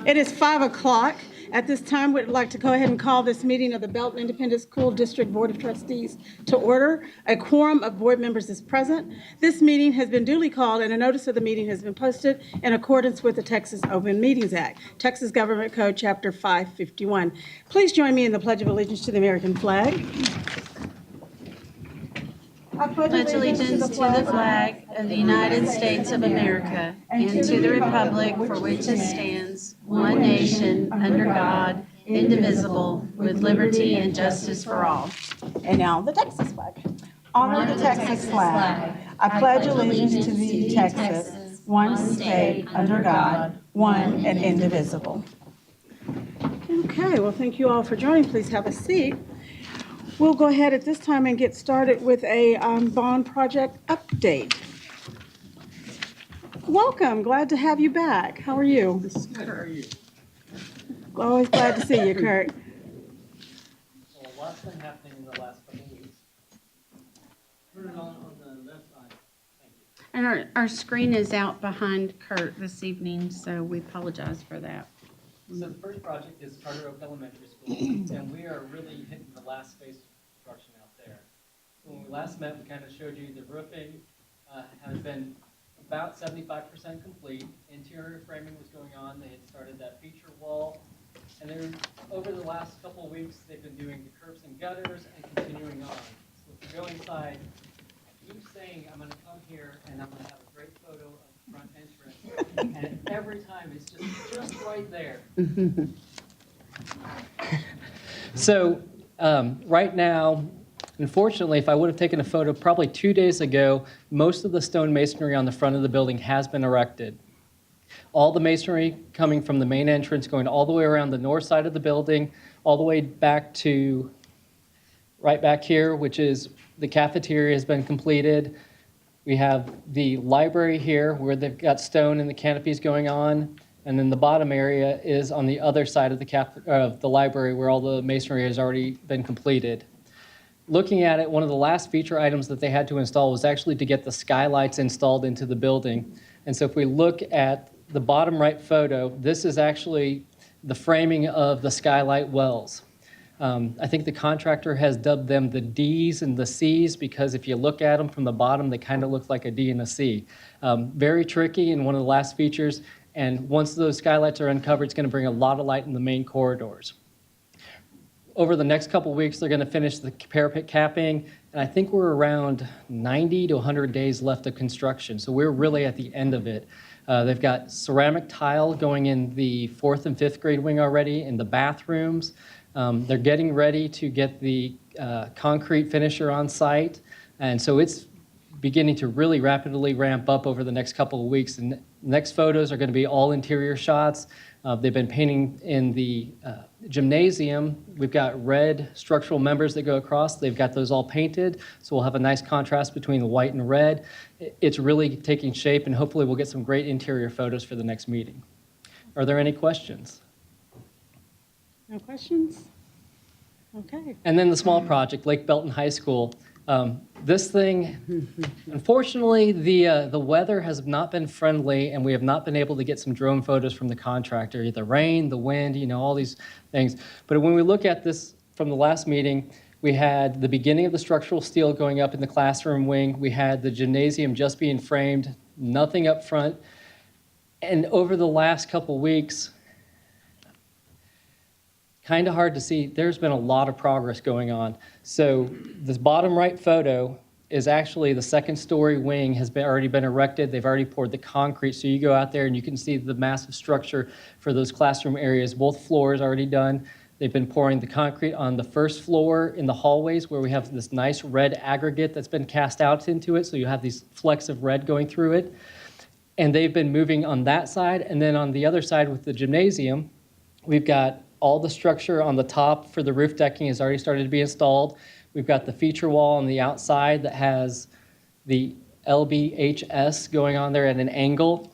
It is 5 o'clock. At this time, we'd like to go ahead and call this meeting of the Belton Independent School District Board of Trustees to order. A quorum of board members is present. This meeting has been duly called and a notice of the meeting has been posted in accordance with the Texas Open Meetings Act, Texas Government Code, Chapter 551. Please join me in the Pledge of Allegiance to the American flag. I pledge allegiance to the flag of the United States of America and to the republic for which it stands, one nation, under God, indivisible, with liberty and justice for all. And now the Texas flag. Honor the Texas flag. I pledge allegiance to thee, Texas, one state, under God, one and indivisible. Okay, well, thank you all for joining. Please have a seat. We'll go ahead at this time and get started with a bond project update. Welcome, glad to have you back. How are you? Good, how are you? Always glad to see you, Kurt. Well, a lot's been happening in the last couple of weeks. Turn it on the left side. Thank you. And our screen is out behind Kurt this evening, so we apologize for that. So the first project is Carter Oak Elementary School, and we are really hitting the last phase of construction out there. So when we last met, we kind of showed you the roofing has been about 75% complete. Interior framing was going on. They had started that feature wall. And then over the last couple of weeks, they've been doing the curbs and gutters and continuing on. So if you go inside, I keep saying I'm going to come here and I'm going to have a great photo of the front entrance. And every time it's just right there. So right now, unfortunately, if I would have taken a photo probably 2 days ago, most of the stone masonry on the front of the building has been erected. All the masonry coming from the main entrance, going all the way around the north side of the building, all the way back to right back here, which is the cafeteria has been completed. We have the library here where they've got stone and the canopies going on. And then the bottom area is on the other side of the library where all the masonry has already been completed. Looking at it, one of the last feature items that they had to install was actually to get the skylights installed into the building. And so if we look at the bottom right photo, this is actually the framing of the skylight wells. I think the contractor has dubbed them the D's and the C's because if you look at them from the bottom, they kind of look like a D and a C. Very tricky and one of the last features. And once those skylights are uncovered, it's going to bring a lot of light in the main corridors. Over the next couple of weeks, they're going to finish the parapet capping. And I think we're around 90 to 100 days left of construction. So we're really at the end of it. They've got ceramic tile going in the 4th and 5th grade wing already in the bathrooms. They're getting ready to get the concrete finisher on site. And so it's beginning to really rapidly ramp up over the next couple of weeks. And next photos are going to be all interior shots. They've been painting in the gymnasium. We've got red structural members that go across. They've got those all painted. So we'll have a nice contrast between the white and red. It's really taking shape, and hopefully we'll get some great interior photos for the next meeting. Are there any questions? No questions? Okay. And then the small project, Lake Belton High School. This thing, unfortunately, the weather has not been friendly, and we have not been able to get some drone photos from the contractor. The rain, the wind, all these things. But when we look at this from the last meeting, we had the beginning of the structural steel going up in the classroom wing. We had the gymnasium just being framed, nothing up front. And over the last couple weeks, kind of hard to see, there's been a lot of progress going on. So this bottom right photo is actually the second story wing has already been erected. They've already poured the concrete. So you go out there and you can see the massive structure for those classroom areas. Both floors already done. They've been pouring the concrete on the first floor in the hallways where we have this nice red aggregate that's been cast out into it. So you have these flecks of red going through it. And they've been moving on that side. And then on the other side with the gymnasium, we've got all the structure on the top for the roof decking has already started to be installed. We've got the feature wall on the outside that has the LBHS going on there at an angle.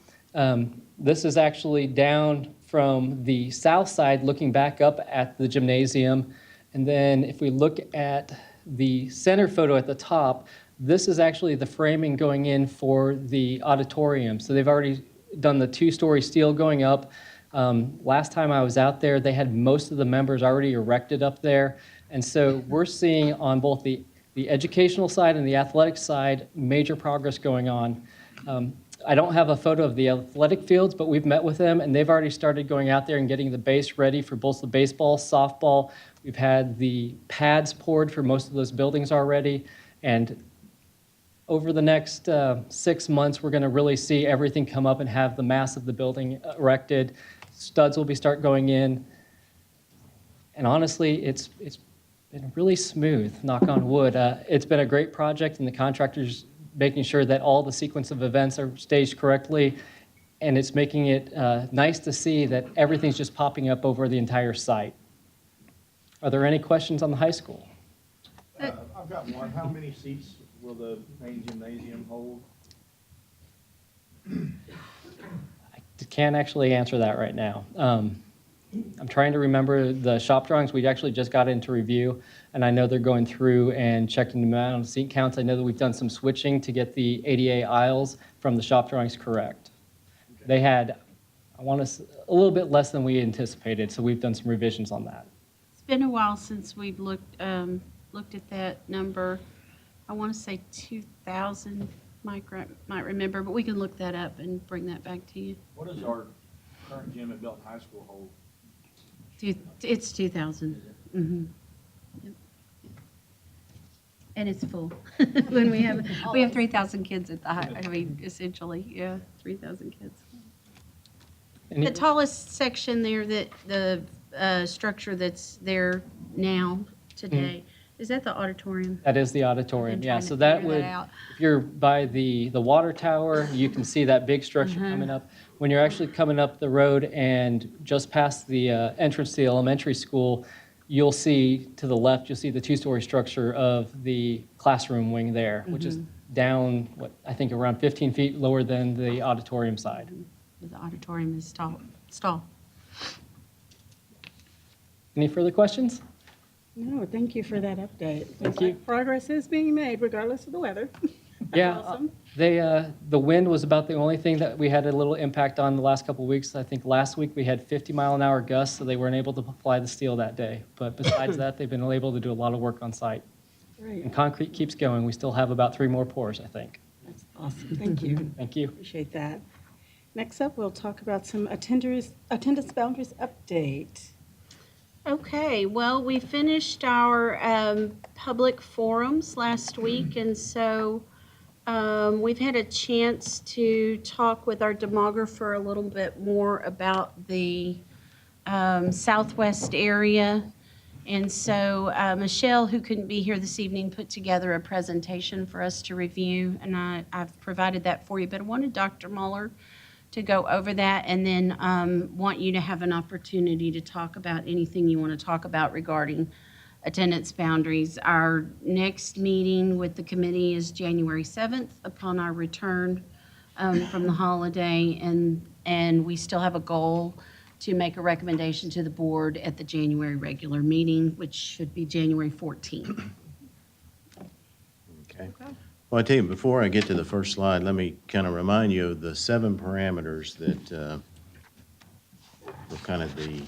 This is actually down from the south side looking back up at the gymnasium. And then if we look at the center photo at the top, this is actually the framing going in for the auditorium. So they've already done the two-story steel going up. Last time I was out there, they had most of the members already erected up there. And so we're seeing on both the educational side and the athletic side, major progress going on. I don't have a photo of the athletic fields, but we've met with them, and they've already started going out there and getting the base ready for both the baseball, softball. We've had the pads poured for most of those buildings already. And over the next 6 months, we're going to really see everything come up and have the mass of the building erected. Studs will start going in. And honestly, it's been really smooth, knock on wood. It's been a great project, and the contractor's making sure that all the sequence of events are staged correctly, and it's making it nice to see that everything's just popping up over the entire site. Are there any questions on the high school? I've got one. How many seats will the main gymnasium hold? I can't actually answer that right now. I'm trying to remember the shop drawings. We actually just got into review, and I know they're going through and checking the amount of seat counts. I know that we've done some switching to get the ADA aisles from the shop drawings correct. Okay. They had, I want to, a little bit less than we anticipated, so we've done some revisions on that. It's been a while since we've looked at that number. I want to say 2,000, Mike might remember, but we can look that up and bring that back to you. What does our current gym at Belton High School hold? It's 2,000. Mm-hmm. Yep. And it's full. When we have 3,000 kids at the high, I mean, essentially, yeah, 3,000 kids. The tallest section there, that the structure that's there now, today, is that the auditorium? That is the auditorium, yeah. So that would, if you're by the water tower, you can see that big structure coming up. When you're actually coming up the road and just past the entrance to the elementary school, you'll see to the left, you'll see the two-story structure of the classroom wing there, which is down, I think around 15 feet lower than the auditorium side. The auditorium is tall. Any further questions? No, thank you for that update. Thank Seems you. like progress is being made regardless of the weather. That's Yeah, awesome. the wind was about the only thing that we had a little impact on the last couple of weeks. I think last week we had 50-mile-an-hour gusts, so they weren't able to apply the steel that day. But besides that, they've been able to do a lot of work on site. Great. And concrete keeps going. We still have about 3 more pours, I think. That's awesome. Thank you. Thank you. Appreciate that. Next up, we'll talk about some attendance boundaries update. Okay, well, we finished our public forums last week, and so we've had a chance to talk with our demographer a little bit more about the southwest area. And so Michelle, who couldn't be here this evening, put together a presentation for us to review, and I've provided that for you. But I wanted Dr. Muller to go over that, and then want you to have an opportunity to talk about anything you want to talk about regarding attendance boundaries. Our next meeting with the committee is January 7th upon our return from the holiday, and we still have a goal to make a recommendation to the board at the January regular meeting, which should be January 14th. Okay. Well, I tell you, before I get to the first slide, let me kind of remind you of the 7 parameters that were kind of the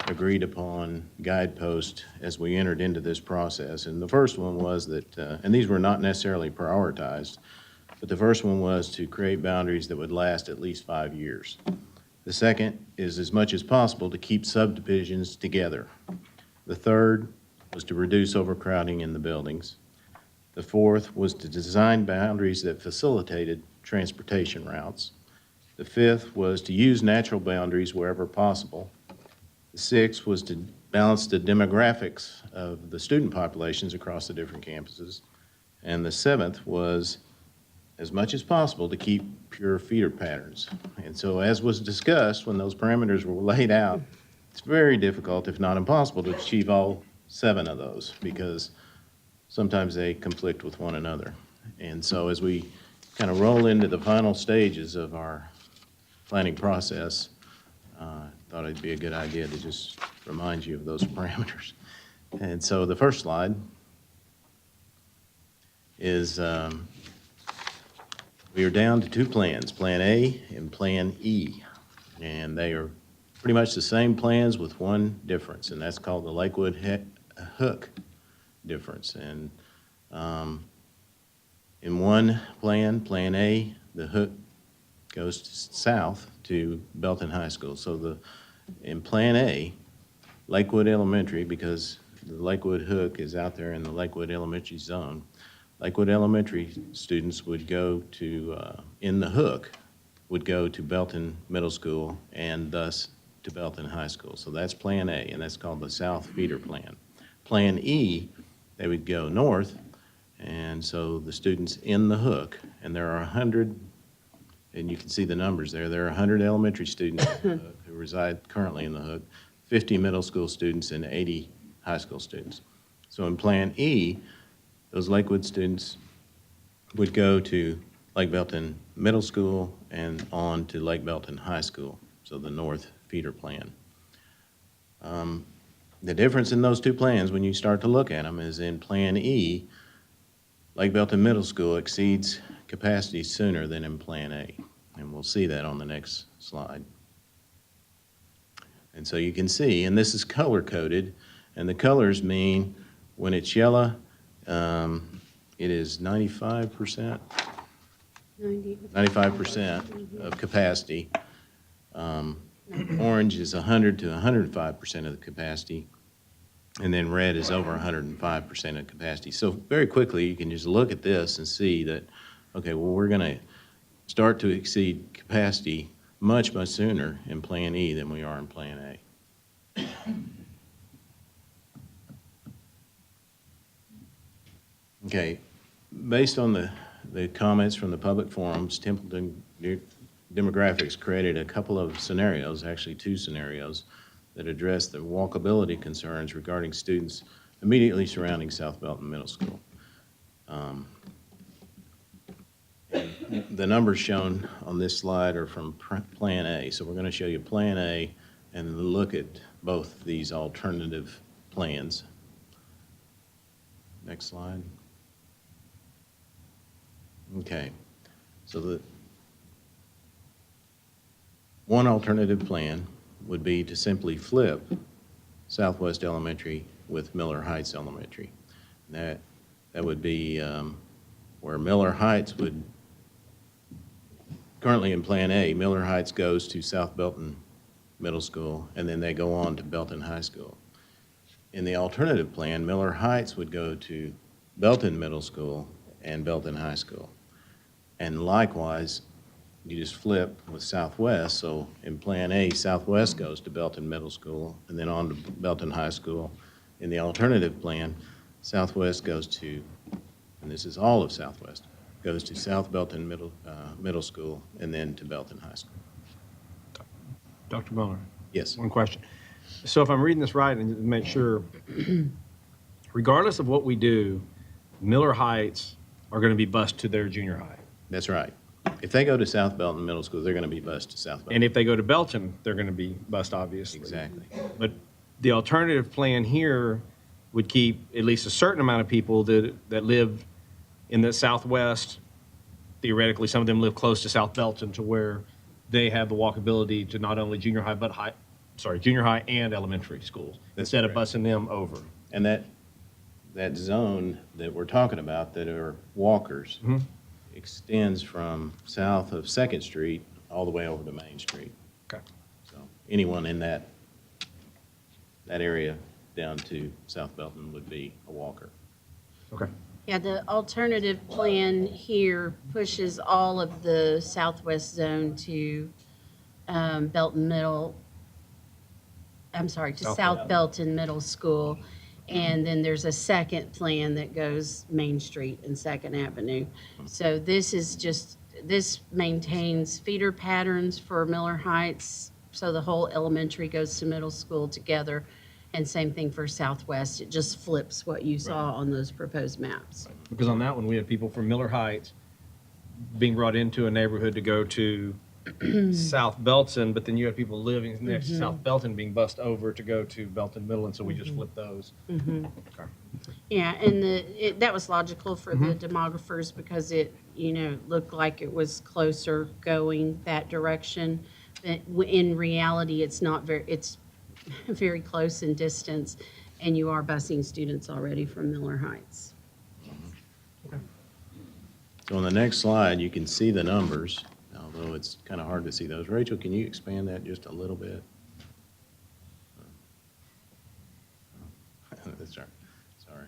agreed upon guidepost as we entered into this process. And the first one was that, and these were not necessarily prioritized, but the first one was to create boundaries that would last at least 5 years. The second is, as much as possible, to keep subdivisions together. The third was to reduce overcrowding in the buildings. The fourth was to design boundaries that facilitated transportation routes. The fifth was to use natural boundaries wherever possible. The sixth was to balance the demographics of the student populations across the different campuses. And the seventh was, as much as possible, to keep pure feeder patterns. And so, as was discussed when those parameters were laid out, it's very difficult, if not impossible, to achieve all 7 of those, because sometimes they conflict with one another. And so as we kind of roll into the final stages of our planning process, I thought it'd be a good idea to just remind you of those parameters. And so the first slide is we are down to 2 plans, Plan A and Plan E. And they are pretty much the same plans with one difference, and that's called the Lakewood Hook difference. And in one plan, Plan A, the hook goes south to Belton High School. So in Plan A, Lakewood Elementary, because the Lakewood Hook is out there in the Lakewood Elementary zone, Lakewood Elementary students would go to, in the hook, would go to Belton Middle School and thus to Belton High School. So that's Plan A, and that's called the South Feeder Plan. Plan E, they would go north, and so the students in the hook, and there are 100, and you can see the numbers there, there are 100 elementary students in the hook who reside currently in the hook, 50 middle school students, and 80 high school students. So in Plan E, those Lakewood students would go to Lake Belton Middle School and on to Lake Belton High School, so the North Feeder Plan. The difference in those two plans, when you start to look at them, is in Plan E, Lake Belton Middle School exceeds capacity sooner than in Plan A, and we'll see that on the next slide. And so you can see, and this is color-coded, and the colors mean when it's yellow, it is 95%. 95% of capacity. Orange is 100 to 105% of the capacity, and then red is over 105% of capacity. So very quickly, you can just look at this and see that, okay, well, we're going to start to exceed capacity much, much sooner in Plan E than we are in Plan A. Okay, based on the comments from the public forums, Templeton Demographics created a couple of scenarios, actually two scenarios, that address the walkability concerns regarding students immediately surrounding South Belton Middle School. The numbers shown on this slide are from Plan A, so we're going to show you Plan A and look at both these alternative plans. Next slide. Okay, so the one alternative plan would be to simply flip Southwest Elementary with Miller Heights Elementary. That would be where Miller Heights would, currently in Plan A, Miller Heights goes to South Belton Middle School, and then they go on to Belton High School. In the alternative plan, Miller Heights would go to Belton Middle School and Belton High School. And likewise, you just flip with Southwest. So in Plan A, Southwest goes to Belton Middle School and then on to Belton High School. In the alternative plan, Southwest goes to, and this is all of Southwest, goes to South Belton Middle School and then to Belton High School. Dr. Muller, Yes. one question. So if I'm reading this right and to make sure, regardless of what we do, Miller Heights are going to be bused to their junior high. That's right. If they go to South Belton Middle School, they're going to be bused to South Belton. And if they go to Belton, they're going to be bused, obviously. Exactly. But the alternative plan here would keep at least a certain amount of people that live in the Southwest. Theoretically, some of them live close to South Belton to where they have the walkability to not only junior high, but junior high and elementary schools, instead of busing them over. And that zone that we're talking about that are walkers extends from south of 2nd Street all the way over to Main Street. Okay. So anyone in that area down to South Belton would be a walker. Okay. Yeah, the alternative plan here pushes all of the southwest zone to Belton Middle, I'm sorry, to South Belton Middle School. And then there's a second plan that goes Main Street and 2nd Avenue. So this maintains feeder patterns for Miller Heights. So the whole elementary goes to middle school together. And same thing for Southwest. It just flips what you saw on those proposed maps. Because on that one, we had people from Miller Heights being brought into a neighborhood to go to South Belton, but then you had people living next to South Belton being bused over to go to Belton Middle, and so we just flipped those. Okay. Yeah, and that was logical for the demographers because it, looked like it was closer going that direction. but in reality, it's not very, it's very close in distance, and you are busing students already from Miller Heights. So on the next slide, you can see the numbers, although it's kind of hard to see those. Rachel, can you expand that just a little bit? That's right. Sorry.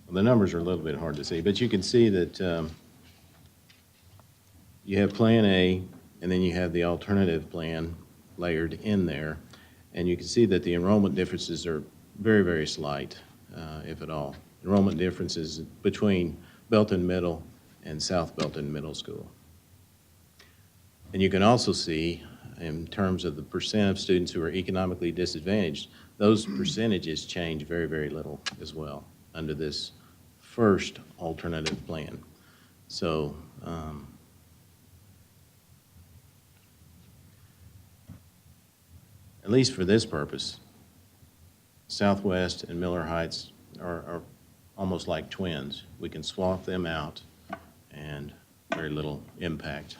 Well, the numbers are a little bit hard to see, but you can see that you have Plan A, and then you have the alternative plan layered in there. And you can see that the enrollment differences are very, very slight, if at all. Enrollment differences between Belton Middle and South Belton Middle School. And you can also see, in terms of the percent of students who are economically disadvantaged, those percentages change very, very little as well under this first alternative plan. So, at least for this purpose, Southwest and Miller Heights are almost like twins. We can swap them out and very little impact.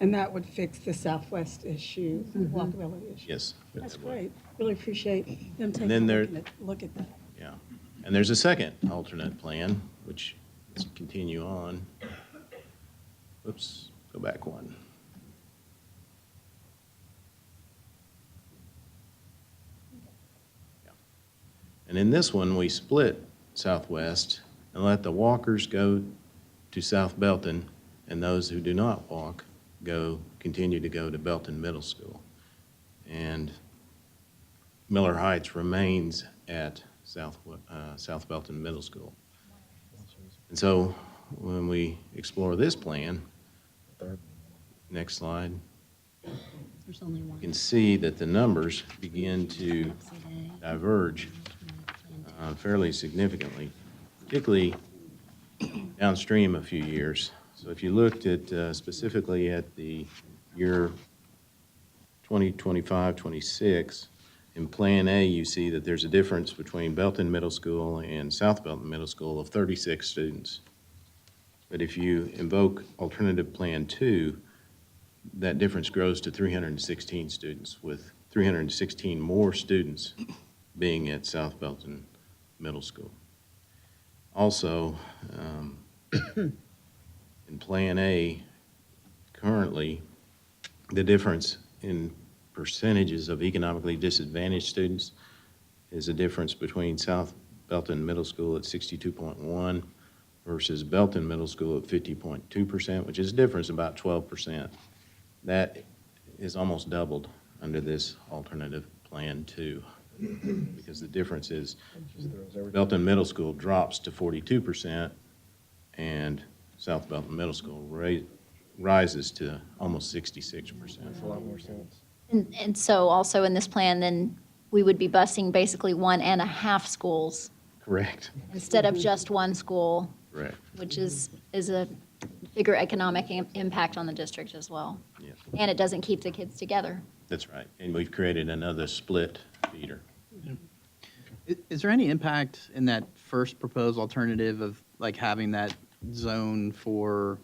And that would fix the Southwest issue, the walkability issue. Yes. That's great. Really appreciate them taking then a there- look at that. Yeah. And there's a second alternate plan, which, let's continue on. Oops, go back one. Yeah. And in this one, we split Southwest and let the walkers go to South Belton, and those who do not walk continue to go to Belton Middle School. And Miller Heights remains at South Belton Middle School. And so when we explore this plan, next slide, There's only you one. can see that the numbers begin to diverge fairly significantly, particularly downstream a few years. So if you looked at specifically at the year 2025-26, in Plan A, you see that there's a difference between Belton Middle School and South Belton Middle School of 36 students. But if you invoke alternative Plan 2, that difference grows to 316 students, with 316 more students being at South Belton Middle School. Also, in Plan A, currently, the difference in percentages of economically disadvantaged students is a difference between South Belton Middle School at 62.1 versus Belton Middle School at 50.2%, which is a difference about 12%. That is almost doubled under this alternative Plan 2, because the difference is Belton Middle School drops to 42%, and South Belton Middle School rises to almost 66%. Makes a lot more sense. And so also in this plan, then we would be busing basically 1.5 schools Correct. instead of just one school, Correct. which is a bigger economic impact on the district as well. Yes, And it doesn't keep the kids together. that's right. And we've created another split feeder. Is there any impact in that first proposed alternative of like having that zone for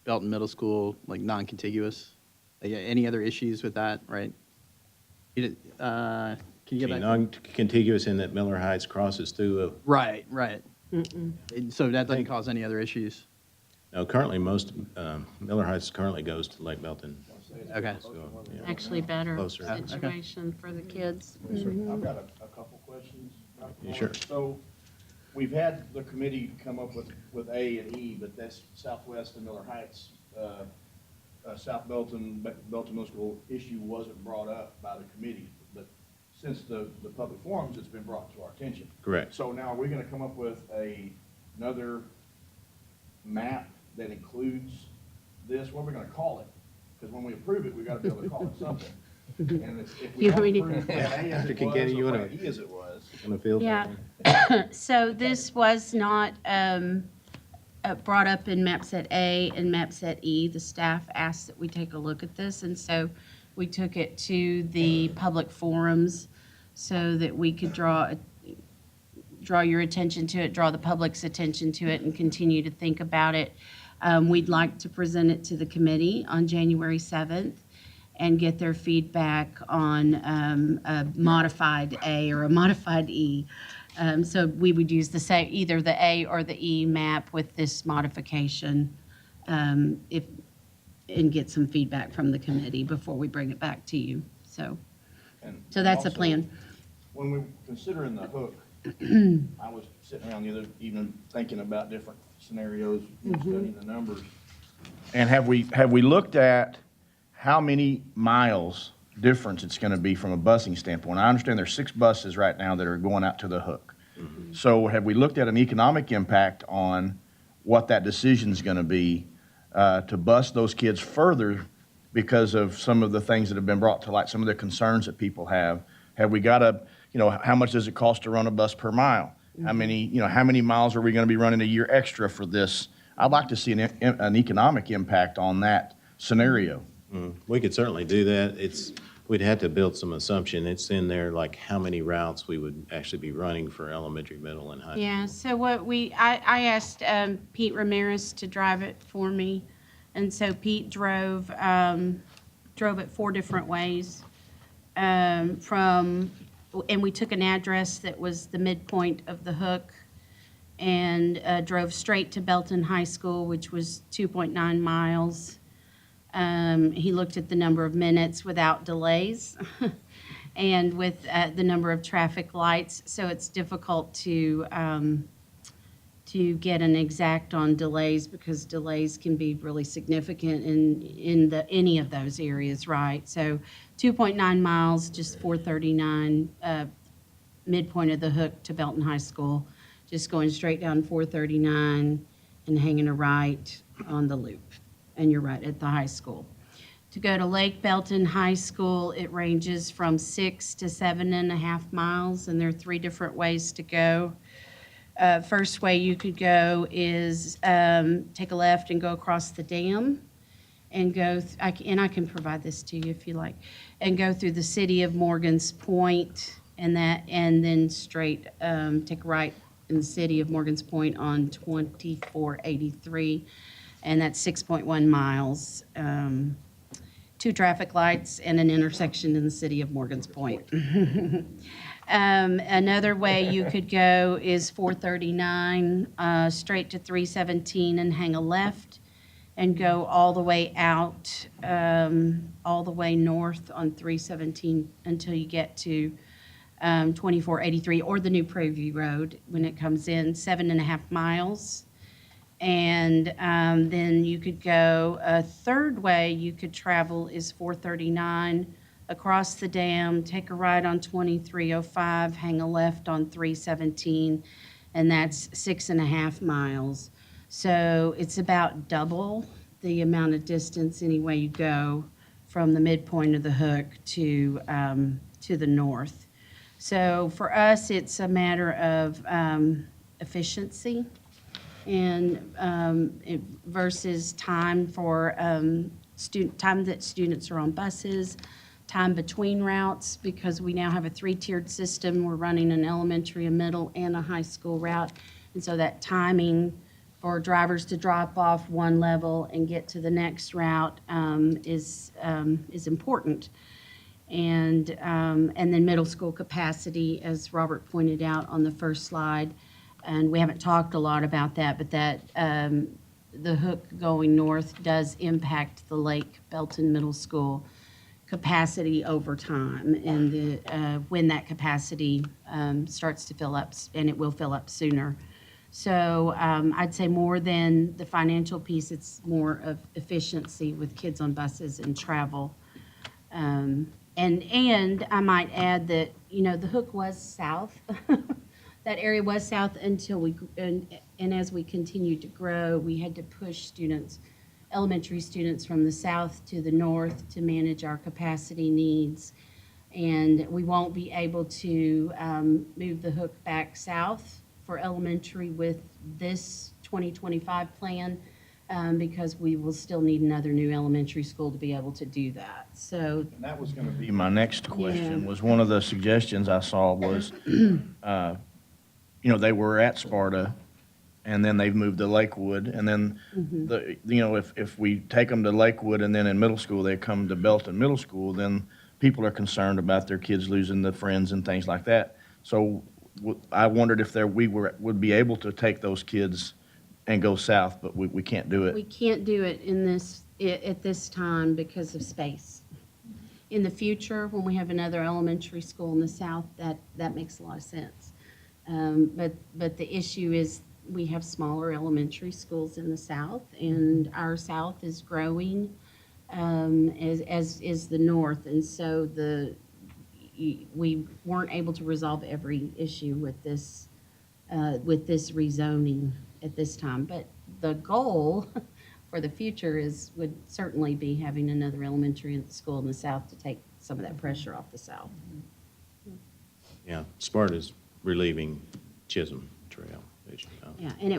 Belton Middle School, like non-contiguous? Like, any other issues with that, right? Can you get back? Non-contiguous in that Miller Heights crosses through Right. So that doesn't Think- cause any other issues? no, currently Miller Heights currently goes to Lake Belton. Okay. So, yeah. Actually better Closer. situation for the kids. I've got a couple questions. Yeah, sure. So we've had the committee come up with A and E, but that's Southwest and Miller Heights. South Belton Middle School issue wasn't brought up by the committee, but since the public forums, it's been brought to our attention. Correct. So now we're gonna come up with another map that includes this. What are we gonna call it? Because when we approve it, we gotta be able to call it something. And if we You don't already- approve Plan A as it Can was, get it, you or wanna- Plan E as it was, On the field? Yeah. So this was not brought up in map set A and map set E. The staff asked that we take a look at this, and so we took it to the public forums so that we could draw draw your attention to it, draw the public's attention to it, and continue to think about it. We'd like to present it to the committee on January 7th and get their feedback on a modified A or a modified E. So we would use either the A or the E map with this modification, and get some feedback from the committee before we bring it back to you. So that's the also, plan. When we were considering the hook, I was sitting around the other evening thinking about different scenarios, studying the numbers. And have we looked at how many miles difference it's going to be from a busing standpoint? I understand there's 6 buses right now that are going out to the hook. So have we looked at an economic impact on what that decision's going to be to bus those kids further because of some of the things that have been brought to light, some of the concerns that people have? Have we got how much does it cost to run a bus per mile? How many miles are we going to be running a year extra for this? I'd like to see an economic impact on that scenario. We could certainly do that. We'd have to build some assumption. It's in there, like how many routes we would actually be running for elementary, middle, and high school. Yeah, so I asked Pete Ramirez to drive it for me, and so Pete drove it 4 different ways, and we took an address that was the midpoint of the hook, and drove straight to Belton High School, which was 2.9 miles. He looked at the number of minutes without delays and with the number of traffic lights. So it's difficult to get an exact on delays because delays can be really significant in any of those areas, right? So 2.9 miles, just 439, midpoint of the hook to Belton High School, just going straight down 439 and hanging a right on the loop. And you're right, at the high school. To go to Lake Belton High School, it ranges from 6 to 7.5 miles, and there are 3 different ways to go. First way you could go is take a left and go across the dam, and I can provide this to you if you like, and go through the city of Morgan's Point, and then straight take a right in the city of Morgan's Point on 2483. And that's 6.1 miles, 2 traffic lights, and an intersection in the city of Morgan's Point. Another way you could go is 439 straight to 317 and hang a left and go all the way out, all the way north on 317 until you get to 2483 or the new Prairie Road when it comes in, 7.5 miles. And then you could go, a third way you could travel is 439 across the dam, take a right on 2305, hang a left on 317, and that's 6.5 miles. So it's about double the amount of distance any way you go from the midpoint of the hook to the north. So for us, it's a matter of efficiency and versus time for time that students are on buses, time between routes, because we now have a 3-tiered system. We're running an elementary, a middle, and a high school route. And so that timing for drivers to drop off one level and get to the next route is important. And then middle school capacity, as Robert pointed out on the first slide. And we haven't talked a lot about that, but that the hook going north does impact the Lake Belton Middle School capacity over time, and when that capacity starts to fill up, and it will fill up sooner. So I'd say more than the financial piece, it's more of efficiency with kids on buses and travel. And I might add that, the hook was south. That area was south until and as we continued to grow, we had to push elementary students from the south to the north to manage our capacity needs. And we won't be able to move the hook back south for elementary with this 2025 plan because we will still need another new elementary school to be able to do that. So And that was going to be my next question, Yeah. was one of the suggestions I saw was they were at Sparta, and then they've moved to Lakewood, and then if we take them to Lakewood and then in middle school they come to Belton Middle School, then people are concerned about their kids losing the friends and things like that. So I wondered if we would be able to take those kids and go south, but we can't do it. We can't do it at this time because of space. In the future, when we have another elementary school in the south, that makes a lot of sense. But the issue is we have smaller elementary schools in the south, and our south is growing, as is the north. And so we weren't able to resolve every issue with this rezoning at this time. But the goal for the future would certainly be having another elementary school in the south to take some of that pressure off the south. Yeah, Sparta's relieving Chisholm Trail, as you know. Yeah, and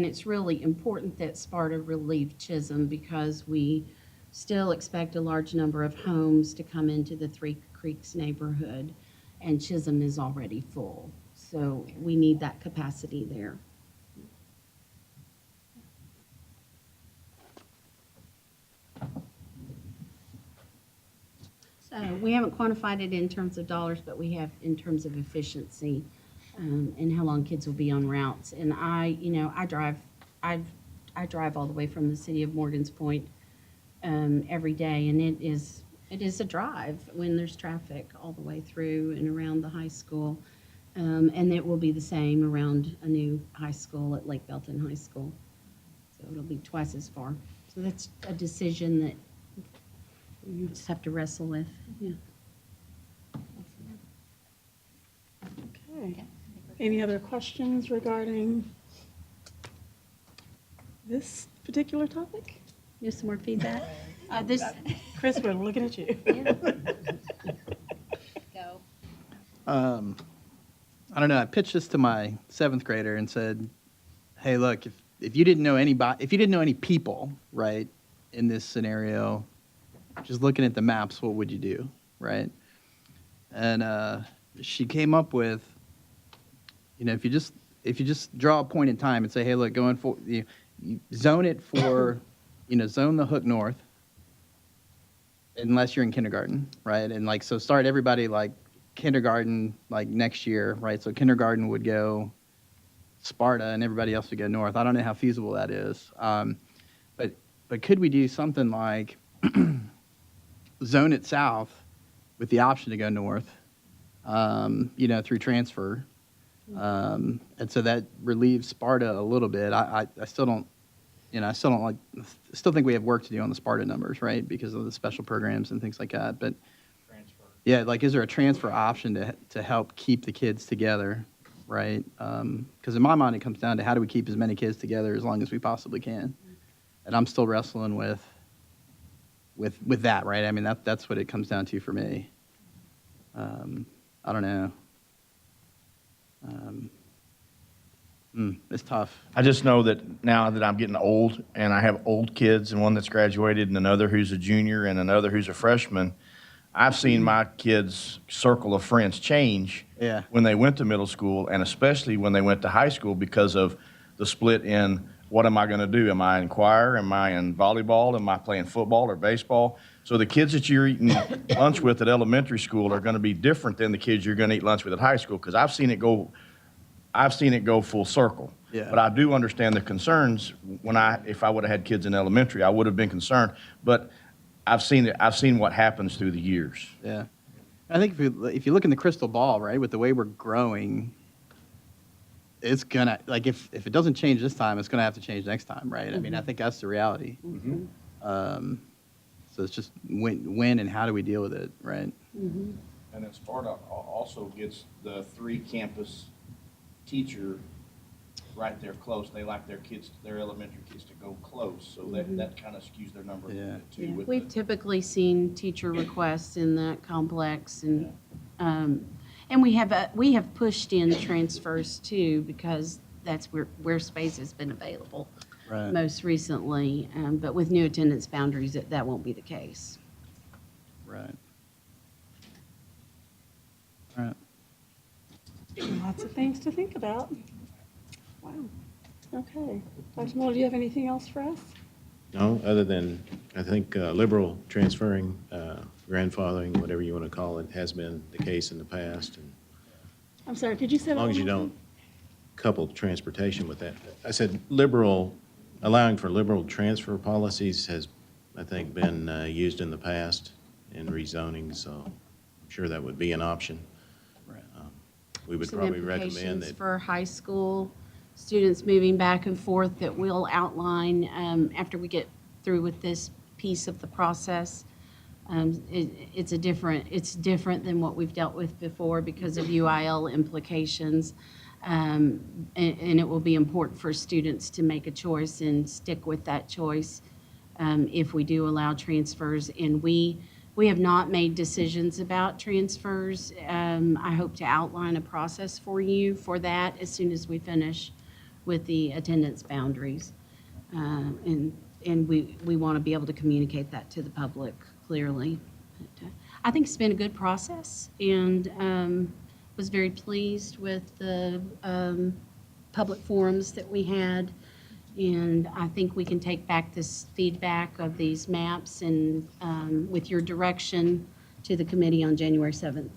it's really important that Sparta relieve Chisholm, because we still expect a large number of homes to come into the Three Creeks neighborhood, and Chisholm is already full. So we need that capacity there. So we haven't quantified it in terms of dollars, but we have in terms of efficiency, and how long kids will be on routes. And I drive all the way from the city of Morgan's Point every day, and it is a drive when there's traffic all the way through and around the high school. And it will be the same around a new high school at Lake Belton High School. So it'll be twice as far. So that's a decision that you just have to wrestle with. Yeah. Okay. Any other questions regarding this particular topic? You have some more feedback? Chris, we're looking at you. Go. I don't know. I pitched this to my 7th grader and said, "Hey, look, if you didn't know any people, right, in this scenario, just looking at the maps, what would you do, right?" And she came up with, if you just draw a point in time and say, "Hey, look, going for you zone it for, zone the hook north, unless you're in kindergarten, right? And so start everybody kindergarten next year, right? So kindergarten would go Sparta and everybody else would go north." I don't know how feasible that is, but could we do something like zone it south with the option to go north, through transfer, and so that relieves Sparta a little bit. I still don't. I still think we have work to do on the Sparta numbers, right? Because of the special programs and things like that. But yeah, is there a transfer option to help keep the kids together, right? Because in my mind, it comes down to how do we keep as many kids together as long as we possibly can. And I'm still wrestling with that, right? I mean, that's what it comes down to for me. I don't know. It's tough. I just know that now that I'm getting old and I have old kids and one that's graduated and another who's a junior and another who's a freshman, I've seen my kids' circle of friends change when they went to middle school, and especially when they went to high school, because of the split in what am I going to do? Am I in choir? Am I in volleyball? Am I playing football or baseball? So the kids that you're eating lunch with at elementary school are going to be different than the kids you're going to eat lunch with at high school, because I've seen it go full circle. Yeah. But I do understand the concerns. If I would have had kids in elementary, I would have been concerned. But I've seen what happens through the years. Yeah. I think if you look in the crystal ball, right, with the way we're growing, it's gonna, if it doesn't change this time, it's gonna have to change next time, right? I mean, I think that's the reality. So it's just when and how do we deal with it, right? And then Sparta also gets the 3-campus teacher right there close. They like their elementary kids to go close, so that kind of skews their number a little bit too. Yeah. We've typically seen teacher requests in that complex, and we have pushed in transfers too, because that's where space has been available most recently. But with new attendance boundaries, that won't be the case. Right. All right. Lots of things to think about. Wow. Okay. Dr. Miller, do you have anything else for us? No, other than, I think liberal transferring, grandfathering, whatever you want to call it, has been the case in the past. And I'm sorry, could you say that? as long one as you more don't time? couple transportation with that. I said liberal, allowing for liberal transfer policies has, I think, been used in the past in rezoning, so I'm sure that would be an option. We would Some probably recommend implications that. for high school students moving back and forth that we'll outline after we get through with this piece of the process. It's different than what we've dealt with before because of UIL implications. And it will be important for students to make a choice and stick with that choice if we do allow transfers. And we have not made decisions about transfers. I hope to outline a process for you for that as soon as we finish with the attendance boundaries. And we want to be able to communicate that to the public clearly. But, I think it's been a good process, and was very pleased with the public forums that we had. And I think we can take back this feedback of these maps and with your direction to the committee on January 7th.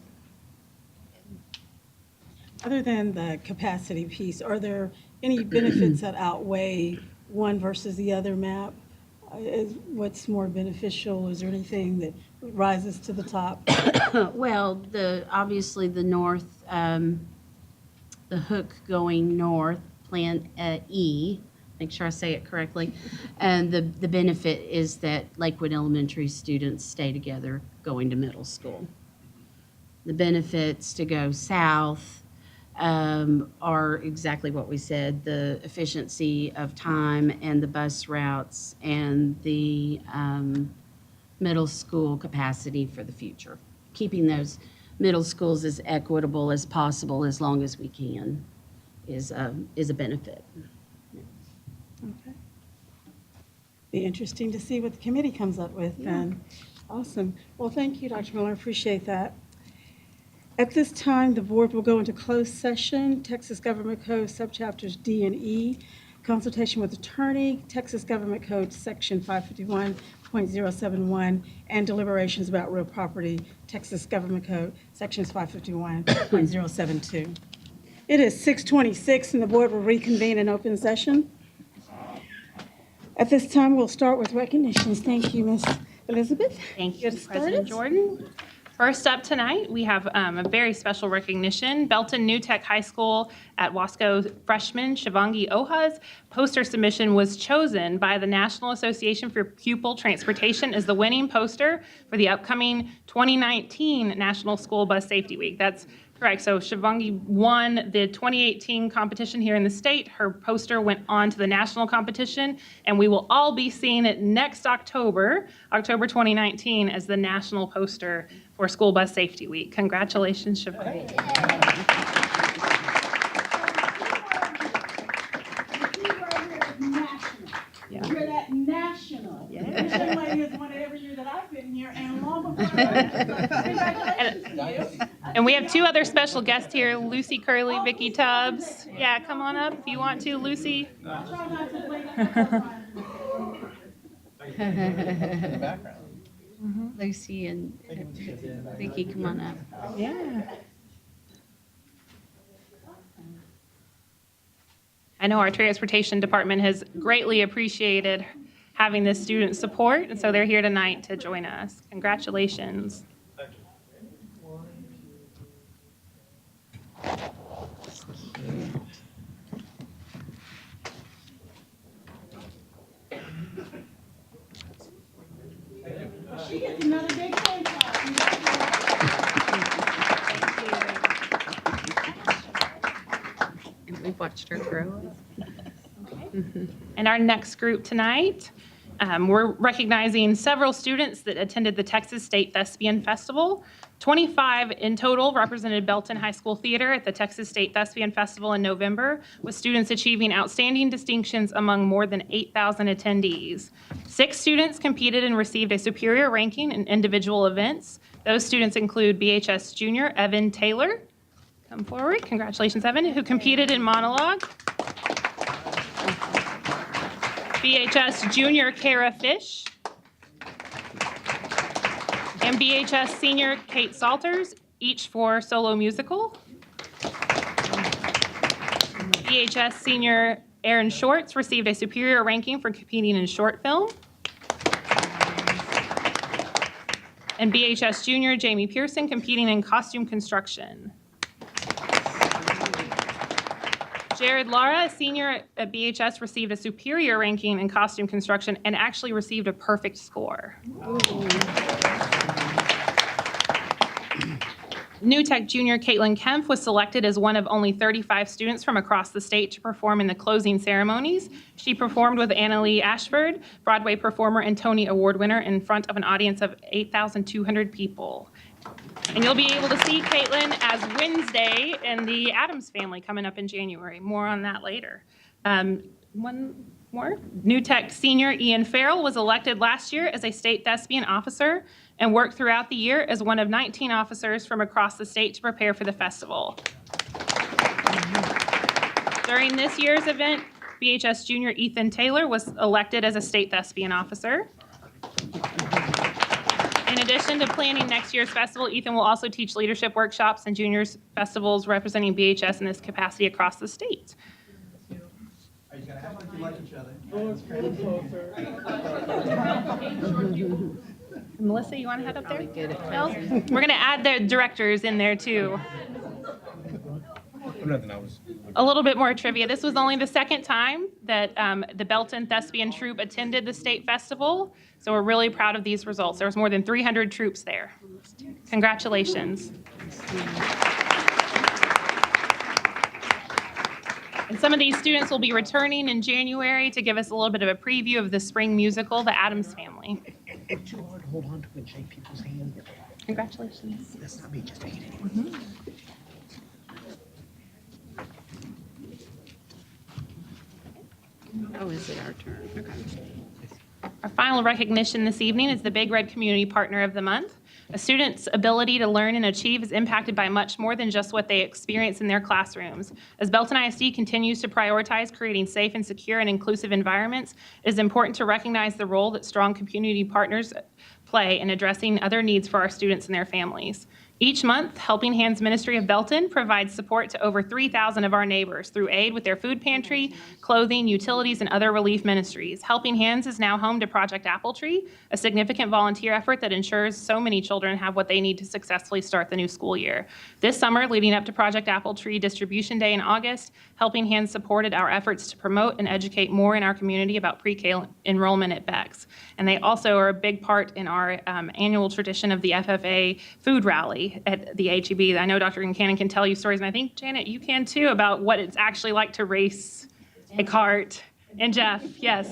Other than the capacity piece, are there any benefits that outweigh one versus the other map? What's more beneficial? Is there anything that rises to the top? Well, obviously the north, the hook going north, Plan E, make sure I say it correctly, and the benefit is that Lakewood Elementary students stay together going to middle school. The benefits to go south are exactly what we said, the efficiency of time and the bus routes and the middle school capacity for the future. Keeping those middle schools as equitable as possible as long as we can is a benefit. Okay. Be interesting to see what the committee comes up with then. Awesome. Well, thank you, Dr. Miller. I appreciate that. At this time, the board will go into closed session, Texas Government Code subchapters D and E, consultation with attorney, Texas Government Code section 551.071, and deliberations about real property, Texas Government Code sections 551.072. It is 6:26, and the board will reconvene in open session. At this time, we'll start with recognitions. Thank you, Ms. Elizabeth. Thank you, Get us President started. Jordan. First up tonight, we have a very special recognition. Belton New Tech High School at Wasco freshman Shivangi Oha's poster submission was chosen by the National Association for Pupil Transportation as the winning poster for the upcoming 2019 National School Bus Safety Week. That's correct. So Shivangi won the 2018 competition here in the state. Her poster went on to the national competition, and we will all be seeing it next October 2019, as the national poster for School Bus Safety Week. Congratulations, Shivangi. Yeah. You're that national. Yeah. This young lady has won it every year that I've been here, and long before congratulations to you. And we have two other special guests here, Lucy Curley, Vicky Tubbs. Yeah, come on up if you want to, Lucy. I'll try not to blink up Lucy and Vicki, come on up. Yeah. I know our transportation department has greatly appreciated having this student support, and so they're here tonight to join us. Congratulations. She gets another big hand clap. And we've watched her grow. And our next group tonight, we're recognizing several students that attended the Texas State Thespian Festival. 25 in total represented Belton High School Theater at the Texas State Thespian Festival in November, with students achieving outstanding distinctions among more than 8,000 attendees. 6 students competed and received a superior ranking in individual events. Those students include BHS junior Evan Taylor. Come forward. Congratulations, Evan, who competed in monologue. BHS Junior Kara Fish. And BHS Senior Kate Salters, each for solo musical. BHS Senior Aaron Shorts received a superior ranking for competing in short film. And BHS Junior Jamie Pearson competing in costume construction. Jared Lara, a senior at BHS, received a superior ranking in costume construction and actually received a perfect score. New Tech junior Caitlin Kempf was selected as one of only 35 students from across the state to perform in the closing ceremonies. She performed with Annalee Ashford, Broadway performer and Tony Award winner, in front of an audience of 8,200 people. And you'll be able to see Caitlin as Wednesday in the Addams Family coming up in January. More on that later. One more. New Tech senior Ian Farrell was elected last year as a state thespian officer and worked throughout the year as one of 19 officers from across the state to prepare for the festival. During this year's event, BHS junior Ethan Taylor was elected as a state thespian officer. In addition to planning next year's festival, Ethan will also teach leadership workshops and juniors festivals representing BHS in this capacity across the state. Are you gonna act like you like each other? Melissa, you want to head up there? No? We're going to add the directors in there too. A little bit more trivia. This was only the second time that the Belton Thespian Troupe attended the state festival, so we're really proud of these results. There was more than 300 troops there. Congratulations. And some of these students will be returning in January to give us a little bit of a preview of the spring musical, The Addams Family. It's too hard to hold on to and shake people's hands. Congratulations. That's not me, just hate anyone. Oh, is it our turn? Okay. Our final recognition this evening is the Big Red Community Partner of the Month. A student's ability to learn and achieve is impacted by much more than just what they experience in their classrooms. As Belton ISD continues to prioritize creating safe and secure and inclusive environments, it is important to recognize the role that strong community partners play in addressing other needs for our students and their families. Each month, Helping Hands Ministry of Belton provides support to over 3,000 of our neighbors through aid with their food pantry, clothing, utilities, and other relief ministries. Helping Hands is now home to Project Apple Tree, a significant volunteer effort that ensures so many children have what they need to successfully start the new school year. This summer, leading up to Project Apple Tree Distribution Day in August, Helping Hands supported our efforts to promote and educate more in our community about pre-K enrollment at Beck's. And they also are a big part in our annual tradition of the FFA food rally at the HEB. I know Dr. Kincannon can tell you stories, and I think, Janet, you can too, about what it's actually like to race a cart. And Jeff, yes.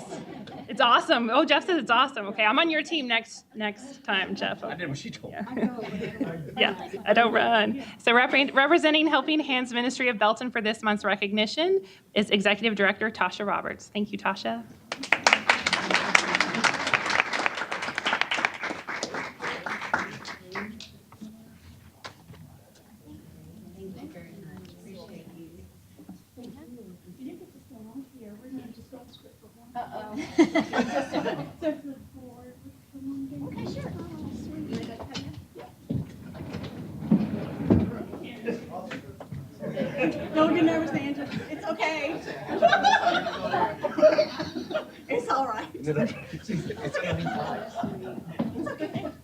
It's awesome. Oh, Jeff says it's awesome. Okay, I'm on your team next time, Jeff. I did what she told me. Yeah, I don't run. So representing Helping Hands Ministry of Belton for this month's recognition is Executive Director Tasha Roberts. Thank you, Tasha. Don't get nervous, Angela. It's okay. It's all right. It's okay. It's okay.